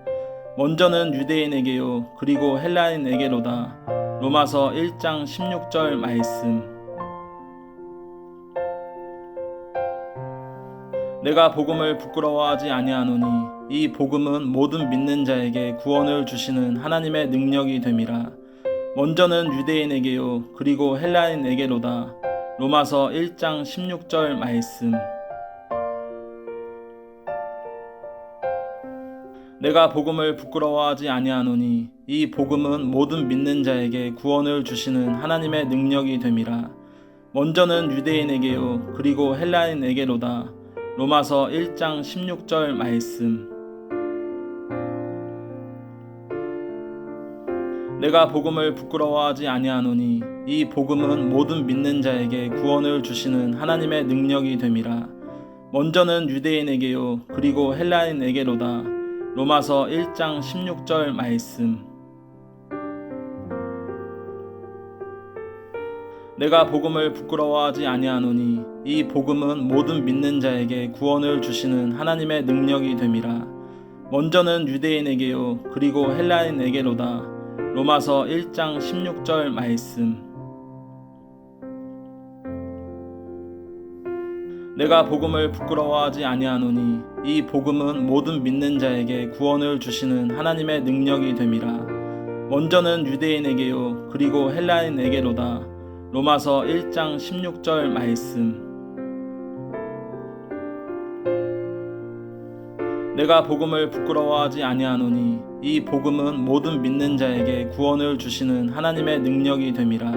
A: 먼저는 유대인에게요 그리고 헬라인에게로다. 로마서 1장 16절 말씀. 내가 복음을 부끄러워하지 아니하노니 이 복음은 모든 믿는 자에게 구원을 주시는 하나님의 능력이 됨이라. 먼저는 유대인에게요 그리고 헬라인에게로다. 로마서 1장 16절 말씀. 내가 복음을 부끄러워하지 아니하노니 이 복음은 모든 믿는 자에게 구원을 주시는 하나님의 능력이 됨이라. 먼저는 유대인에게요 그리고 헬라인에게로다. 로마서 1장 16절 말씀. 내가 복음을 부끄러워하지 아니하노니 이 복음은 모든 믿는 자에게 구원을 주시는 하나님의 능력이 됨이라. 먼저는 유대인에게요 그리고 헬라인에게로다. 로마서 1장 16절 말씀. 내가 복음을 부끄러워하지 아니하노니 이 복음은 모든 믿는 자에게 구원을 주시는 하나님의 능력이 됨이라. 먼저는 유대인에게요 그리고 헬라인에게로다. 로마서 1장 16절 말씀. 내가 복음을 부끄러워하지 아니하노니 이 복음은 모든 믿는 자에게 구원을 주시는 하나님의 능력이 됨이라. 먼저는 유대인에게요 그리고 헬라인에게로다. 로마서 1장 16절 말씀. 내가 복음을 부끄러워하지 아니하노니 이 복음은 모든 믿는 자에게 구원을 주시는 하나님의 능력이 됨이라.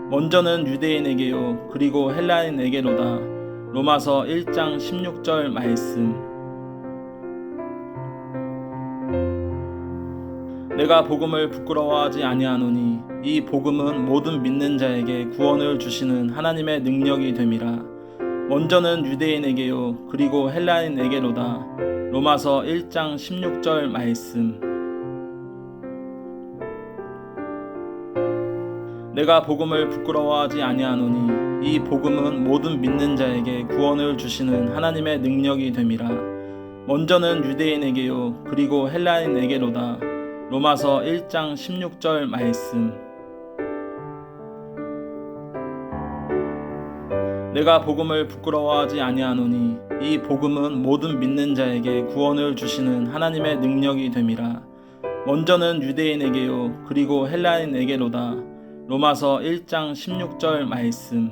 A: 먼저는 유대인에게요 그리고 헬라인에게로다. 로마서 1장 16절 말씀. 내가 복음을 부끄러워하지 아니하노니 이 복음은 모든 믿는 자에게 구원을 주시는 하나님의 능력이 됨이라. 먼저는 유대인에게요 그리고 헬라인에게로다. 로마서 1장 16절 말씀. 내가 복음을 부끄러워하지 아니하노니 이 복음은 모든 믿는 자에게 구원을 주시는 하나님의 능력이 됨이라. 먼저는 유대인에게요 그리고 헬라인에게로다. 로마서 1장 16절 말씀. 내가 복음을 부끄러워하지 아니하노니 이 복음은 모든 믿는 자에게 구원을 주시는 하나님의 능력이 됨이라. 먼저는 유대인에게요 그리고 헬라인에게로다. 로마서 1장 16절 말씀.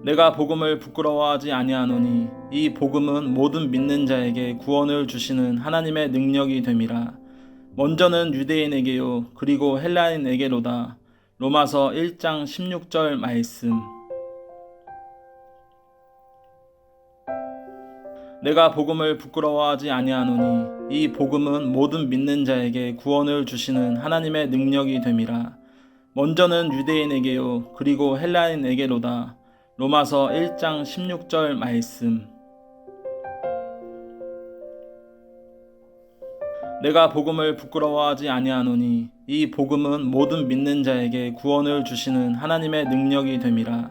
A: 내가 복음을 부끄러워하지 아니하노니 이 복음은 모든 믿는 자에게 구원을 주시는 하나님의 능력이 됨이라. 먼저는 유대인에게요 그리고 헬라인에게로다. 로마서 1장 16절 말씀. 내가 복음을 부끄러워하지 아니하노니 이 복음은 모든 믿는 자에게 구원을 주시는 하나님의 능력이 됨이라. 먼저는 유대인에게요 그리고 헬라인에게로다. 로마서 1장 16절 말씀. 내가 복음을 부끄러워하지 아니하노니 이 복음은 모든 믿는 자에게 구원을 주시는 하나님의 능력이 됨이라.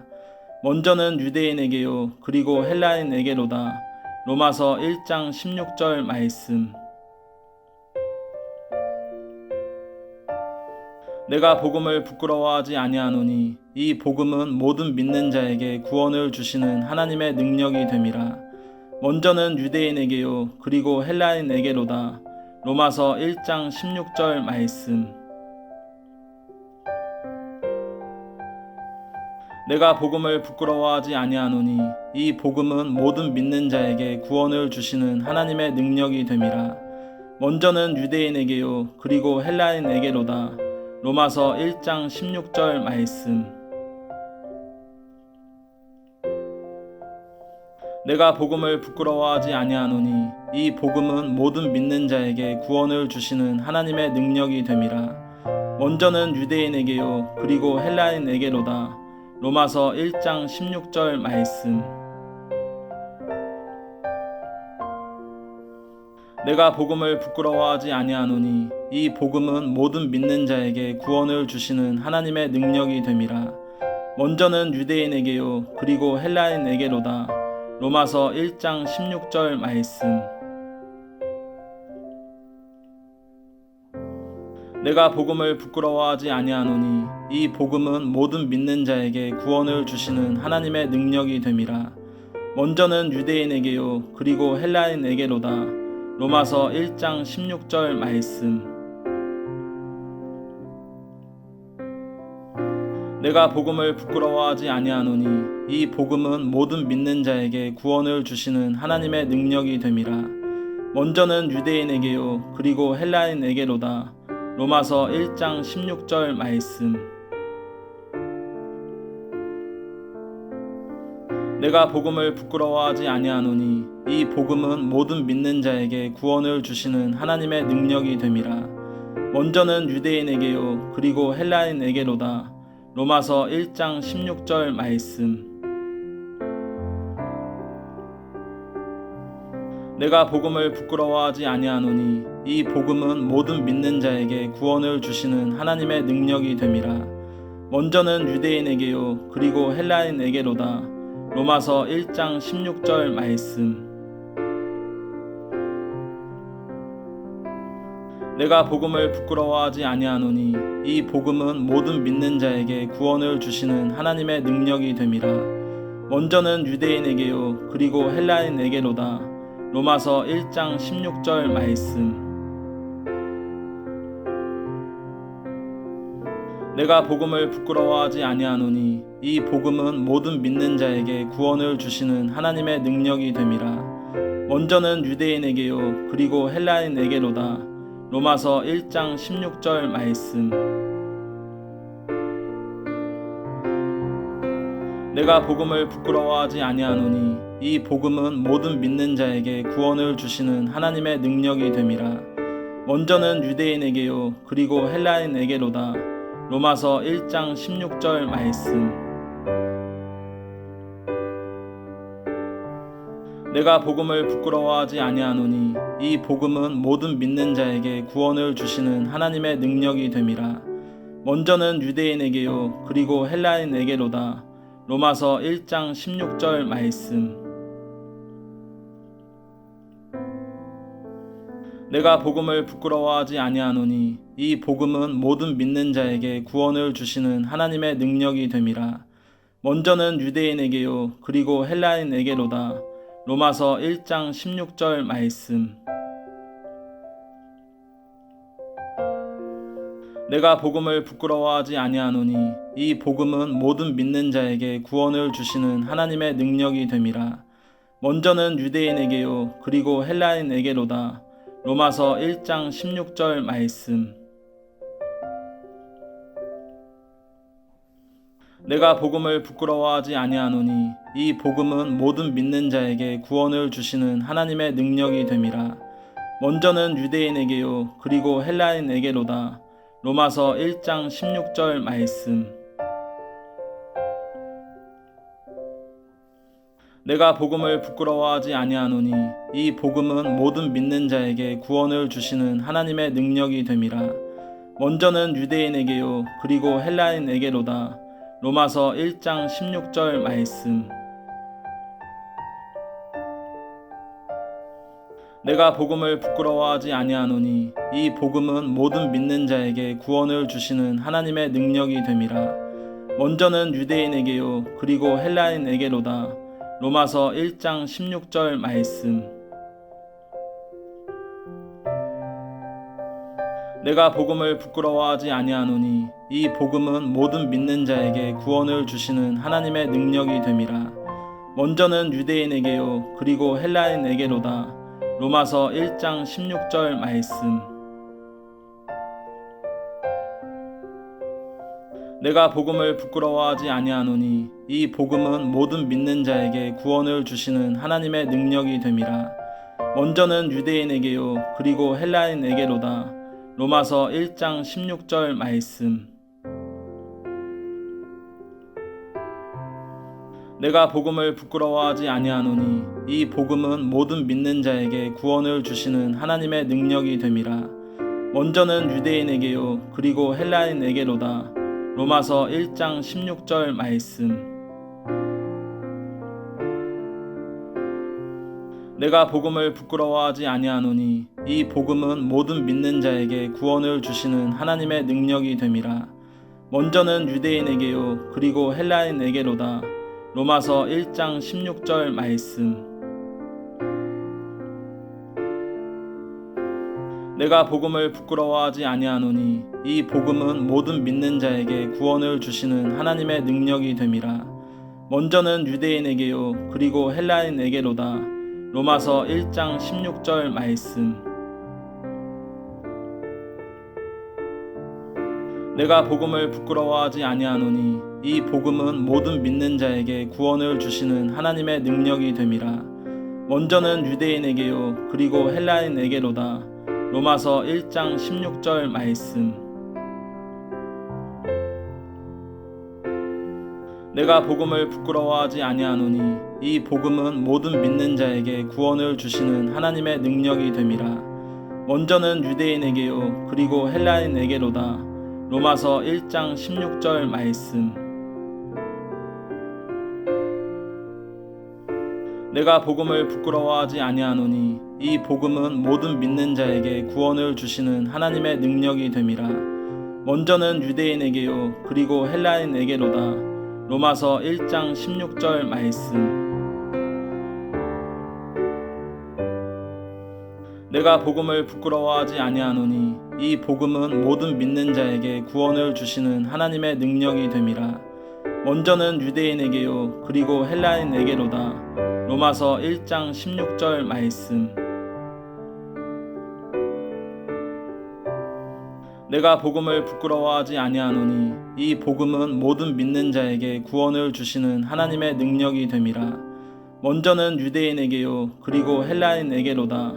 A: 먼저는 유대인에게요 그리고 헬라인에게로다. 로마서 1장 16절 말씀. 내가 복음을 부끄러워하지 아니하노니 이 복음은 모든 믿는 자에게 구원을 주시는 하나님의 능력이 됨이라. 먼저는 유대인에게요 그리고 헬라인에게로다. 로마서 1장 16절 말씀. 내가 복음을 부끄러워하지 아니하노니 이 복음은 모든 믿는 자에게 구원을 주시는 하나님의 능력이 됨이라. 먼저는 유대인에게요 그리고 헬라인에게로다. 로마서 1장 16절 말씀. 내가 복음을 부끄러워하지 아니하노니 이 복음은 모든 믿는 자에게 구원을 주시는 하나님의 능력이 됨이라. 먼저는 유대인에게요 그리고 헬라인에게로다. 로마서 1장 16절 말씀. 내가 복음을 부끄러워하지 아니하노니 이 복음은 모든 믿는 자에게 구원을 주시는 하나님의 능력이 됨이라. 먼저는 유대인에게요 그리고 헬라인에게로다. 로마서 1장 16절 말씀. 내가 복음을 부끄러워하지 아니하노니 이 복음은 모든 믿는 자에게 구원을 주시는 하나님의 능력이 됨이라. 먼저는 유대인에게요 그리고 헬라인에게로다. 로마서 1장 16절 말씀. 내가 복음을 부끄러워하지 아니하노니 이 복음은 모든 믿는 자에게 구원을 주시는 하나님의 능력이 됨이라. 먼저는 유대인에게요 그리고 헬라인에게로다. 로마서 1장 16절 말씀. 내가 복음을 부끄러워하지 아니하노니 이 복음은 모든 믿는 자에게 구원을 주시는 하나님의 능력이 됨이라. 먼저는 유대인에게요 그리고 헬라인에게로다. 로마서 1장 16절 말씀. 내가 복음을 부끄러워하지 아니하노니 이 복음은 모든 믿는 자에게 구원을 주시는 하나님의 능력이 됨이라. 먼저는 유대인에게요 그리고 헬라인에게로다. 로마서 1장 16절 말씀. 내가 복음을 부끄러워하지 아니하노니 이 복음은 모든 믿는 자에게 구원을 주시는 하나님의 능력이 됨이라. 먼저는 유대인에게요 그리고 헬라인에게로다. 로마서 1장 16절 말씀. 내가 복음을 부끄러워하지 아니하노니 이 복음은 모든 믿는 자에게 구원을 주시는 하나님의 능력이 됨이라. 먼저는 유대인에게요 그리고 헬라인에게로다. 로마서 1장 16절 말씀. 내가 복음을 부끄러워하지 아니하노니 이 복음은 모든 믿는 자에게 구원을 주시는 하나님의 능력이 됨이라. 먼저는 유대인에게요 그리고 헬라인에게로다. 로마서 1장 16절 말씀. 내가 복음을 부끄러워하지 아니하노니 이 복음은 모든 믿는 자에게 구원을 주시는 하나님의 능력이 됨이라. 먼저는 유대인에게요 그리고 헬라인에게로다. 로마서 1장 16절 말씀. 내가 복음을 부끄러워하지 아니하노니 이 복음은 모든 믿는 자에게 구원을 주시는 하나님의 능력이 됨이라. 먼저는 유대인에게요 그리고 헬라인에게로다. 로마서 1장 16절 말씀. 내가 복음을 부끄러워하지 아니하노니 이 복음은 모든 믿는 자에게 구원을 주시는 하나님의 능력이 됨이라. 먼저는 유대인에게요 그리고 헬라인에게로다. 로마서 1장 16절 말씀. 내가 복음을 부끄러워하지 아니하노니 이 복음은 모든 믿는 자에게 구원을 주시는 하나님의 능력이 됨이라. 먼저는 유대인에게요 그리고 헬라인에게로다. 로마서 1장 16절 말씀. 내가 복음을 부끄러워하지 아니하노니 이 복음은 모든 믿는 자에게 구원을 주시는 하나님의 능력이 됨이라. 먼저는 유대인에게요 그리고 헬라인에게로다. 로마서 1장 16절 말씀. 내가 복음을 부끄러워하지 아니하노니 이 복음은 모든 믿는 자에게 구원을 주시는 하나님의 능력이 됨이라. 먼저는 유대인에게요 그리고 헬라인에게로다. 로마서 1장 16절 말씀. 내가 복음을 부끄러워하지 아니하노니 이 복음은 모든 믿는 자에게 구원을 주시는 하나님의 능력이 됨이라. 먼저는 유대인에게요 그리고 헬라인에게로다. 로마서 1장 16절 말씀. 내가 복음을 부끄러워하지 아니하노니 이 복음은 모든 믿는 자에게 구원을 주시는 하나님의 능력이 됨이라. 먼저는 유대인에게요 그리고 헬라인에게로다. 로마서 1장 16절 말씀. 내가 복음을 부끄러워하지 아니하노니 이 복음은 모든 믿는 자에게 구원을 주시는 하나님의 능력이 됨이라. 먼저는 유대인에게요 그리고 헬라인에게로다. 로마서 1장 16절 말씀. 내가 복음을 부끄러워하지 아니하노니 이 복음은 모든 믿는 자에게 구원을 주시는 하나님의 능력이 됨이라. 먼저는 유대인에게요 그리고 헬라인에게로다. 로마서 1장 16절 말씀. 내가 복음을 부끄러워하지 아니하노니 이 복음은 모든 믿는 자에게 구원을 주시는 하나님의 능력이 됨이라. 먼저는 유대인에게요 그리고 헬라인에게로다. 로마서 1장 16절 말씀. 내가 복음을 부끄러워하지 아니하노니 이 복음은 모든 믿는 자에게 구원을 주시는 하나님의 능력이 됨이라. 먼저는 유대인에게요 그리고 헬라인에게로다. 로마서 1장 16절 말씀. 내가 복음을 부끄러워하지 아니하노니 이 복음은 모든 믿는 자에게 구원을 주시는 하나님의 능력이 됨이라. 먼저는 유대인에게요 그리고 헬라인에게로다. 로마서 1장 16절 말씀. 내가 복음을 부끄러워하지 아니하노니 이 복음은 모든 믿는 자에게 구원을 주시는 하나님의 능력이 됨이라. 먼저는 유대인에게요 그리고 헬라인에게로다. 로마서 1장 16절 말씀. 내가 복음을 부끄러워하지 아니하노니 이 복음은 모든 믿는 자에게 구원을 주시는 하나님의 능력이 됨이라. 먼저는 유대인에게요 그리고 헬라인에게로다. 로마서 1장 16절 말씀. 내가 복음을 부끄러워하지 아니하노니 이 복음은 모든 믿는 자에게 구원을 주시는 하나님의 능력이 됨이라. 먼저는 유대인에게요 그리고 헬라인에게로다.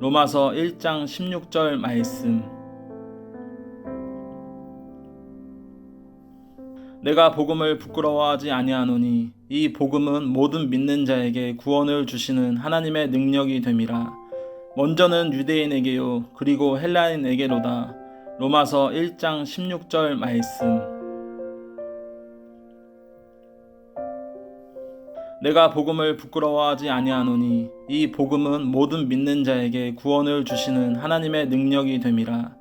A: 로마서 1장 16절 말씀. 내가 복음을 부끄러워하지 아니하노니 이 복음은 모든 믿는 자에게 구원을 주시는 하나님의 능력이 됨이라. 먼저는 유대인에게요 그리고 헬라인에게로다. 로마서 1장 16절 말씀. 내가 복음을 부끄러워하지 아니하노니 이 복음은 모든 믿는 자에게 구원을 주시는 하나님의 능력이 됨이라.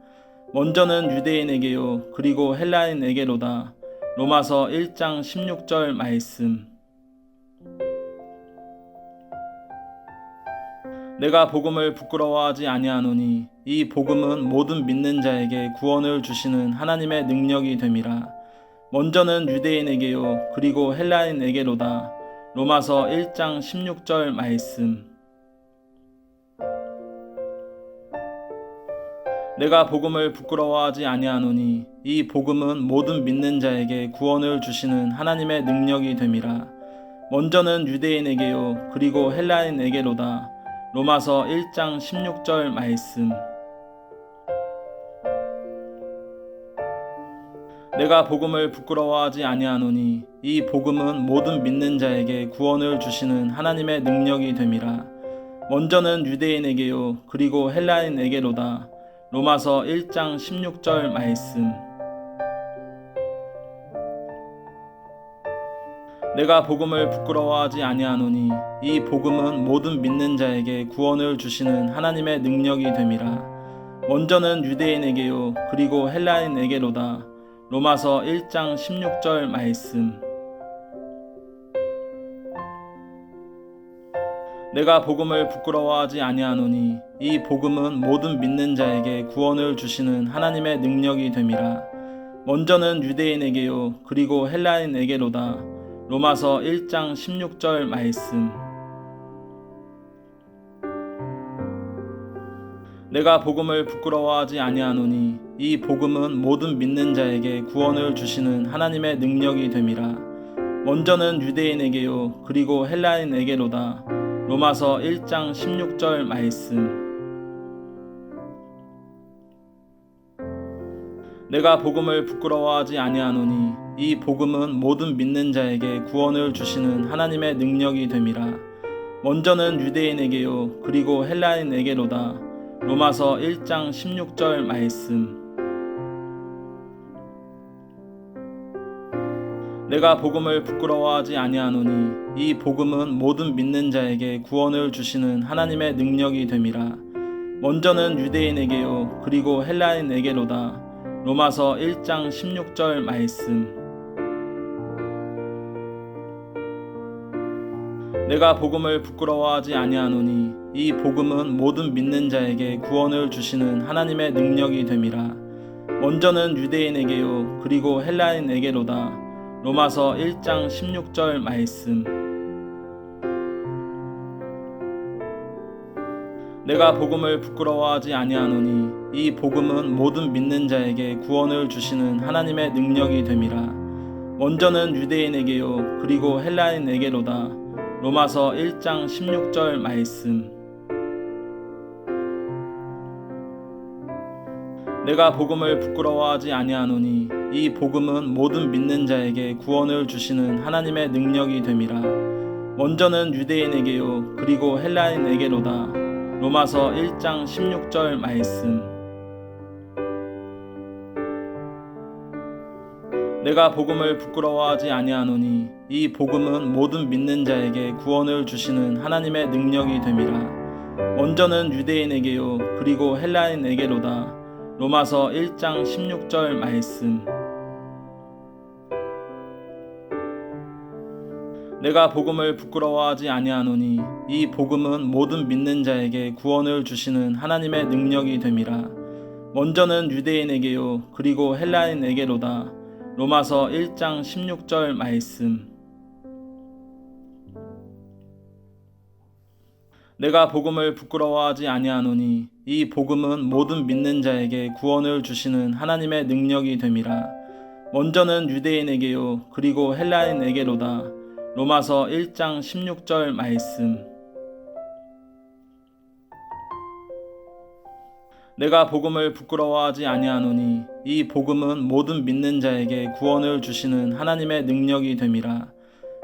A: 먼저는 유대인에게요 그리고 헬라인에게로다. 로마서 1장 16절 말씀. 내가 복음을 부끄러워하지 아니하노니 이 복음은 모든 믿는 자에게 구원을 주시는 하나님의 능력이 됨이라. 먼저는 유대인에게요 그리고 헬라인에게로다. 로마서 1장 16절 말씀. 내가 복음을 부끄러워하지 아니하노니 이 복음은 모든 믿는 자에게 구원을 주시는 하나님의 능력이 됨이라. 먼저는 유대인에게요 그리고 헬라인에게로다. 로마서 1장 16절 말씀. 내가 복음을 부끄러워하지 아니하노니 이 복음은 모든 믿는 자에게 구원을 주시는 하나님의 능력이 됨이라. 먼저는 유대인에게요 그리고 헬라인에게로다. 로마서 1장 16절 말씀. 내가 복음을 부끄러워하지 아니하노니 이 복음은 모든 믿는 자에게 구원을 주시는 하나님의 능력이 됨이라. 먼저는 유대인에게요 그리고 헬라인에게로다. 로마서 1장 16절 말씀. 내가 복음을 부끄러워하지 아니하노니 이 복음은 모든 믿는 자에게 구원을 주시는 하나님의 능력이 됨이라. 먼저는 유대인에게요 그리고 헬라인에게로다. 로마서 1장 16절 말씀. 내가 복음을 부끄러워하지 아니하노니 이 복음은 모든 믿는 자에게 구원을 주시는 하나님의 능력이 됨이라. 먼저는 유대인에게요 그리고 헬라인에게로다. 로마서 1장 16절 말씀. 내가 복음을 부끄러워하지 아니하노니 이 복음은 모든 믿는 자에게 구원을 주시는 하나님의 능력이 됨이라. 먼저는 유대인에게요 그리고 헬라인에게로다. 로마서 1장 16절 말씀. 내가 복음을 부끄러워하지 아니하노니 이 복음은 모든 믿는 자에게 구원을 주시는 하나님의 능력이 됨이라. 먼저는 유대인에게요 그리고 헬라인에게로다. 로마서 1장 16절 말씀. 내가 복음을 부끄러워하지 아니하노니 이 복음은 모든 믿는 자에게 구원을 주시는 하나님의 능력이 됨이라. 먼저는 유대인에게요 그리고 헬라인에게로다. 로마서 1장 16절 말씀. 내가 복음을 부끄러워하지 아니하노니 이 복음은 모든 믿는 자에게 구원을 주시는 하나님의 능력이 됨이라. 먼저는 유대인에게요 그리고 헬라인에게로다. 로마서 1장 16절 말씀. 내가 복음을 부끄러워하지 아니하노니 이 복음은 모든 믿는 자에게 구원을 주시는 하나님의 능력이 됨이라. 먼저는 유대인에게요 그리고 헬라인에게로다. 로마서 1장 16절 말씀. 내가 복음을 부끄러워하지 아니하노니 이 복음은 모든 믿는 자에게 구원을 주시는 하나님의 능력이 됨이라. 먼저는 유대인에게요 그리고 헬라인에게로다. 로마서 1장 16절 말씀. 내가 복음을 부끄러워하지 아니하노니 이 복음은 모든 믿는 자에게 구원을 주시는 하나님의 능력이 됨이라. 먼저는 유대인에게요 그리고 헬라인에게로다. 로마서 1장 16절 말씀. 내가 복음을 부끄러워하지 아니하노니 이 복음은 모든 믿는 자에게 구원을 주시는 하나님의 능력이 됨이라. 먼저는 유대인에게요 그리고 헬라인에게로다. 로마서 1장 16절 말씀. 내가 복음을 부끄러워하지 아니하노니 이 복음은 모든 믿는 자에게 구원을 주시는 하나님의 능력이 됨이라.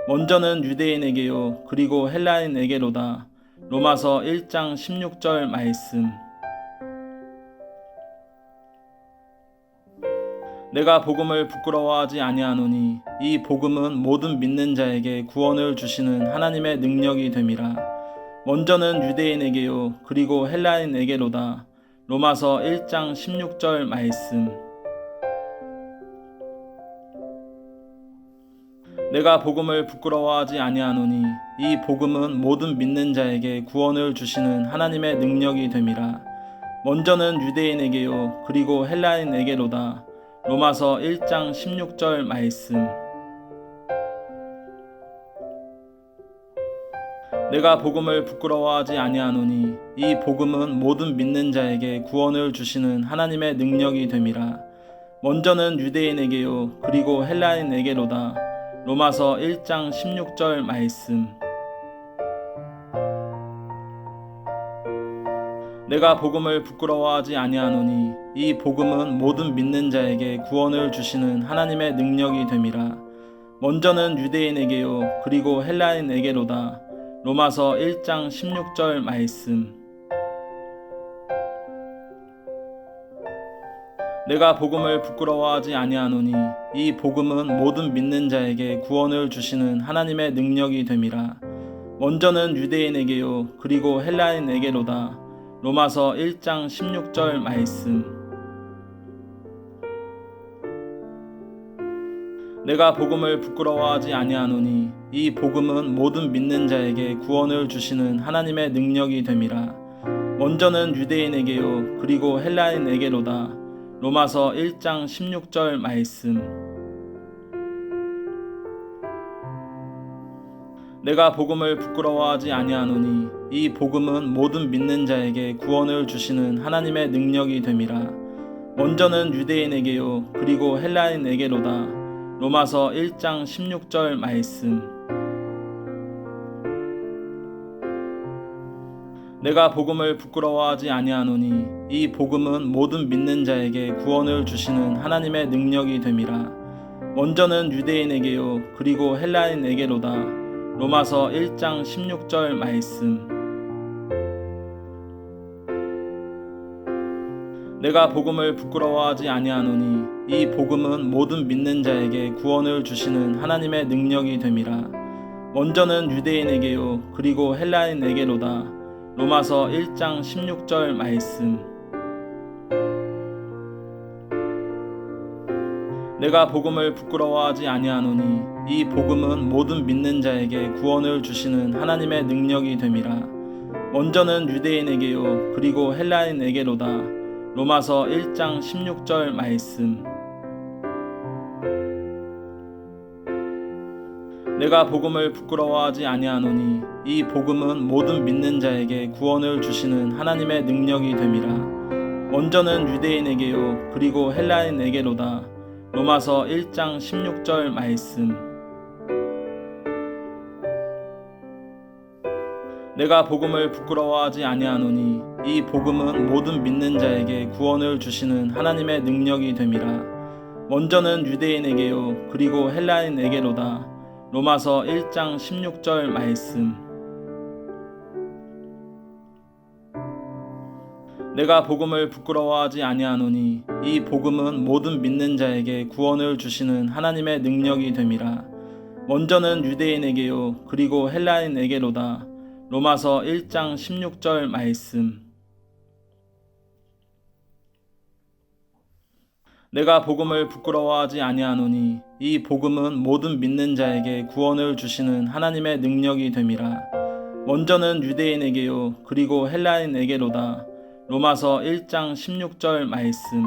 A: 먼저는 유대인에게요 그리고 헬라인에게로다. 로마서 1장 16절 말씀. 내가 복음을 부끄러워하지 아니하노니 이 복음은 모든 믿는 자에게 구원을 주시는 하나님의 능력이 됨이라. 먼저는 유대인에게요 그리고 헬라인에게로다. 로마서 1장 16절 말씀. 내가 복음을 부끄러워하지 아니하노니 이 복음은 모든 믿는 자에게 구원을 주시는 하나님의 능력이 됨이라. 먼저는 유대인에게요 그리고 헬라인에게로다. 로마서 1장 16절 말씀. 내가 복음을 부끄러워하지 아니하노니 이 복음은 모든 믿는 자에게 구원을 주시는 하나님의 능력이 됨이라. 먼저는 유대인에게요 그리고 헬라인에게로다. 로마서 1장 16절 말씀. 내가 복음을 부끄러워하지 아니하노니 이 복음은 모든 믿는 자에게 구원을 주시는 하나님의 능력이 됨이라. 먼저는 유대인에게요 그리고 헬라인에게로다. 로마서 1장 16절 말씀. 내가 복음을 부끄러워하지 아니하노니 이 복음은 모든 믿는 자에게 구원을 주시는 하나님의 능력이 됨이라. 먼저는 유대인에게요 그리고 헬라인에게로다. 로마서 1장 16절 말씀. 내가 복음을 부끄러워하지 아니하노니 이 복음은 모든 믿는 자에게 구원을 주시는 하나님의 능력이 됨이라. 먼저는 유대인에게요 그리고 헬라인에게로다. 로마서 1장 16절 말씀. 내가 복음을 부끄러워하지 아니하노니 이 복음은 모든 믿는 자에게 구원을 주시는 하나님의 능력이 됨이라. 먼저는 유대인에게요 그리고 헬라인에게로다. 로마서 1장 16절 말씀. 내가 복음을 부끄러워하지 아니하노니 이 복음은 모든 믿는 자에게 구원을 주시는 하나님의 능력이 됨이라. 먼저는 유대인에게요 그리고 헬라인에게로다. 로마서 1장 16절 말씀. 내가 복음을 부끄러워하지 아니하노니 이 복음은 모든 믿는 자에게 구원을 주시는 하나님의 능력이 됨이라. 먼저는 유대인에게요 그리고 헬라인에게로다. 로마서 1장 16절 말씀. 내가 복음을 부끄러워하지 아니하노니 이 복음은 모든 믿는 자에게 구원을 주시는 하나님의 능력이 됨이라. 먼저는 유대인에게요 그리고 헬라인에게로다. 로마서 1장 16절 말씀. 내가 복음을 부끄러워하지 아니하노니 이 복음은 모든 믿는 자에게 구원을 주시는 하나님의 능력이 됨이라. 먼저는 유대인에게요 그리고 헬라인에게로다. 로마서 1장 16절 말씀. 내가 복음을 부끄러워하지 아니하노니 이 복음은 모든 믿는 자에게 구원을 주시는 하나님의 능력이 됨이라. 먼저는 유대인에게요 그리고 헬라인에게로다. 로마서 1장 16절 말씀. 내가 복음을 부끄러워하지 아니하노니 이 복음은 모든 믿는 자에게 구원을 주시는 하나님의 능력이 됨이라. 먼저는 유대인에게요 그리고 헬라인에게로다. 로마서 1장 16절 말씀. 내가 복음을 부끄러워하지 아니하노니 이 복음은 모든 믿는 자에게 구원을 주시는 하나님의 능력이 됨이라. 먼저는 유대인에게요 그리고 헬라인에게로다. 로마서 1장 16절 말씀.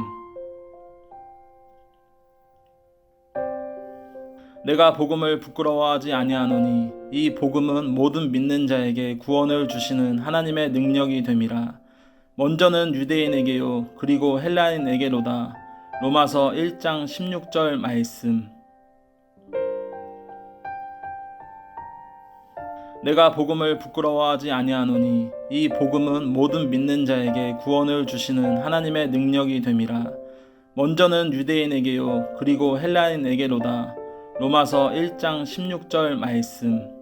A: 내가 복음을 부끄러워하지 아니하노니 이 복음은 모든 믿는 자에게 구원을 주시는 하나님의 능력이 됨이라. 먼저는 유대인에게요 그리고 헬라인에게로다. 로마서 1장 16절 말씀. 내가 복음을 부끄러워하지 아니하노니 이 복음은 모든 믿는 자에게 구원을 주시는 하나님의 능력이 됨이라. 먼저는 유대인에게요 그리고 헬라인에게로다. 로마서 1장 16절 말씀.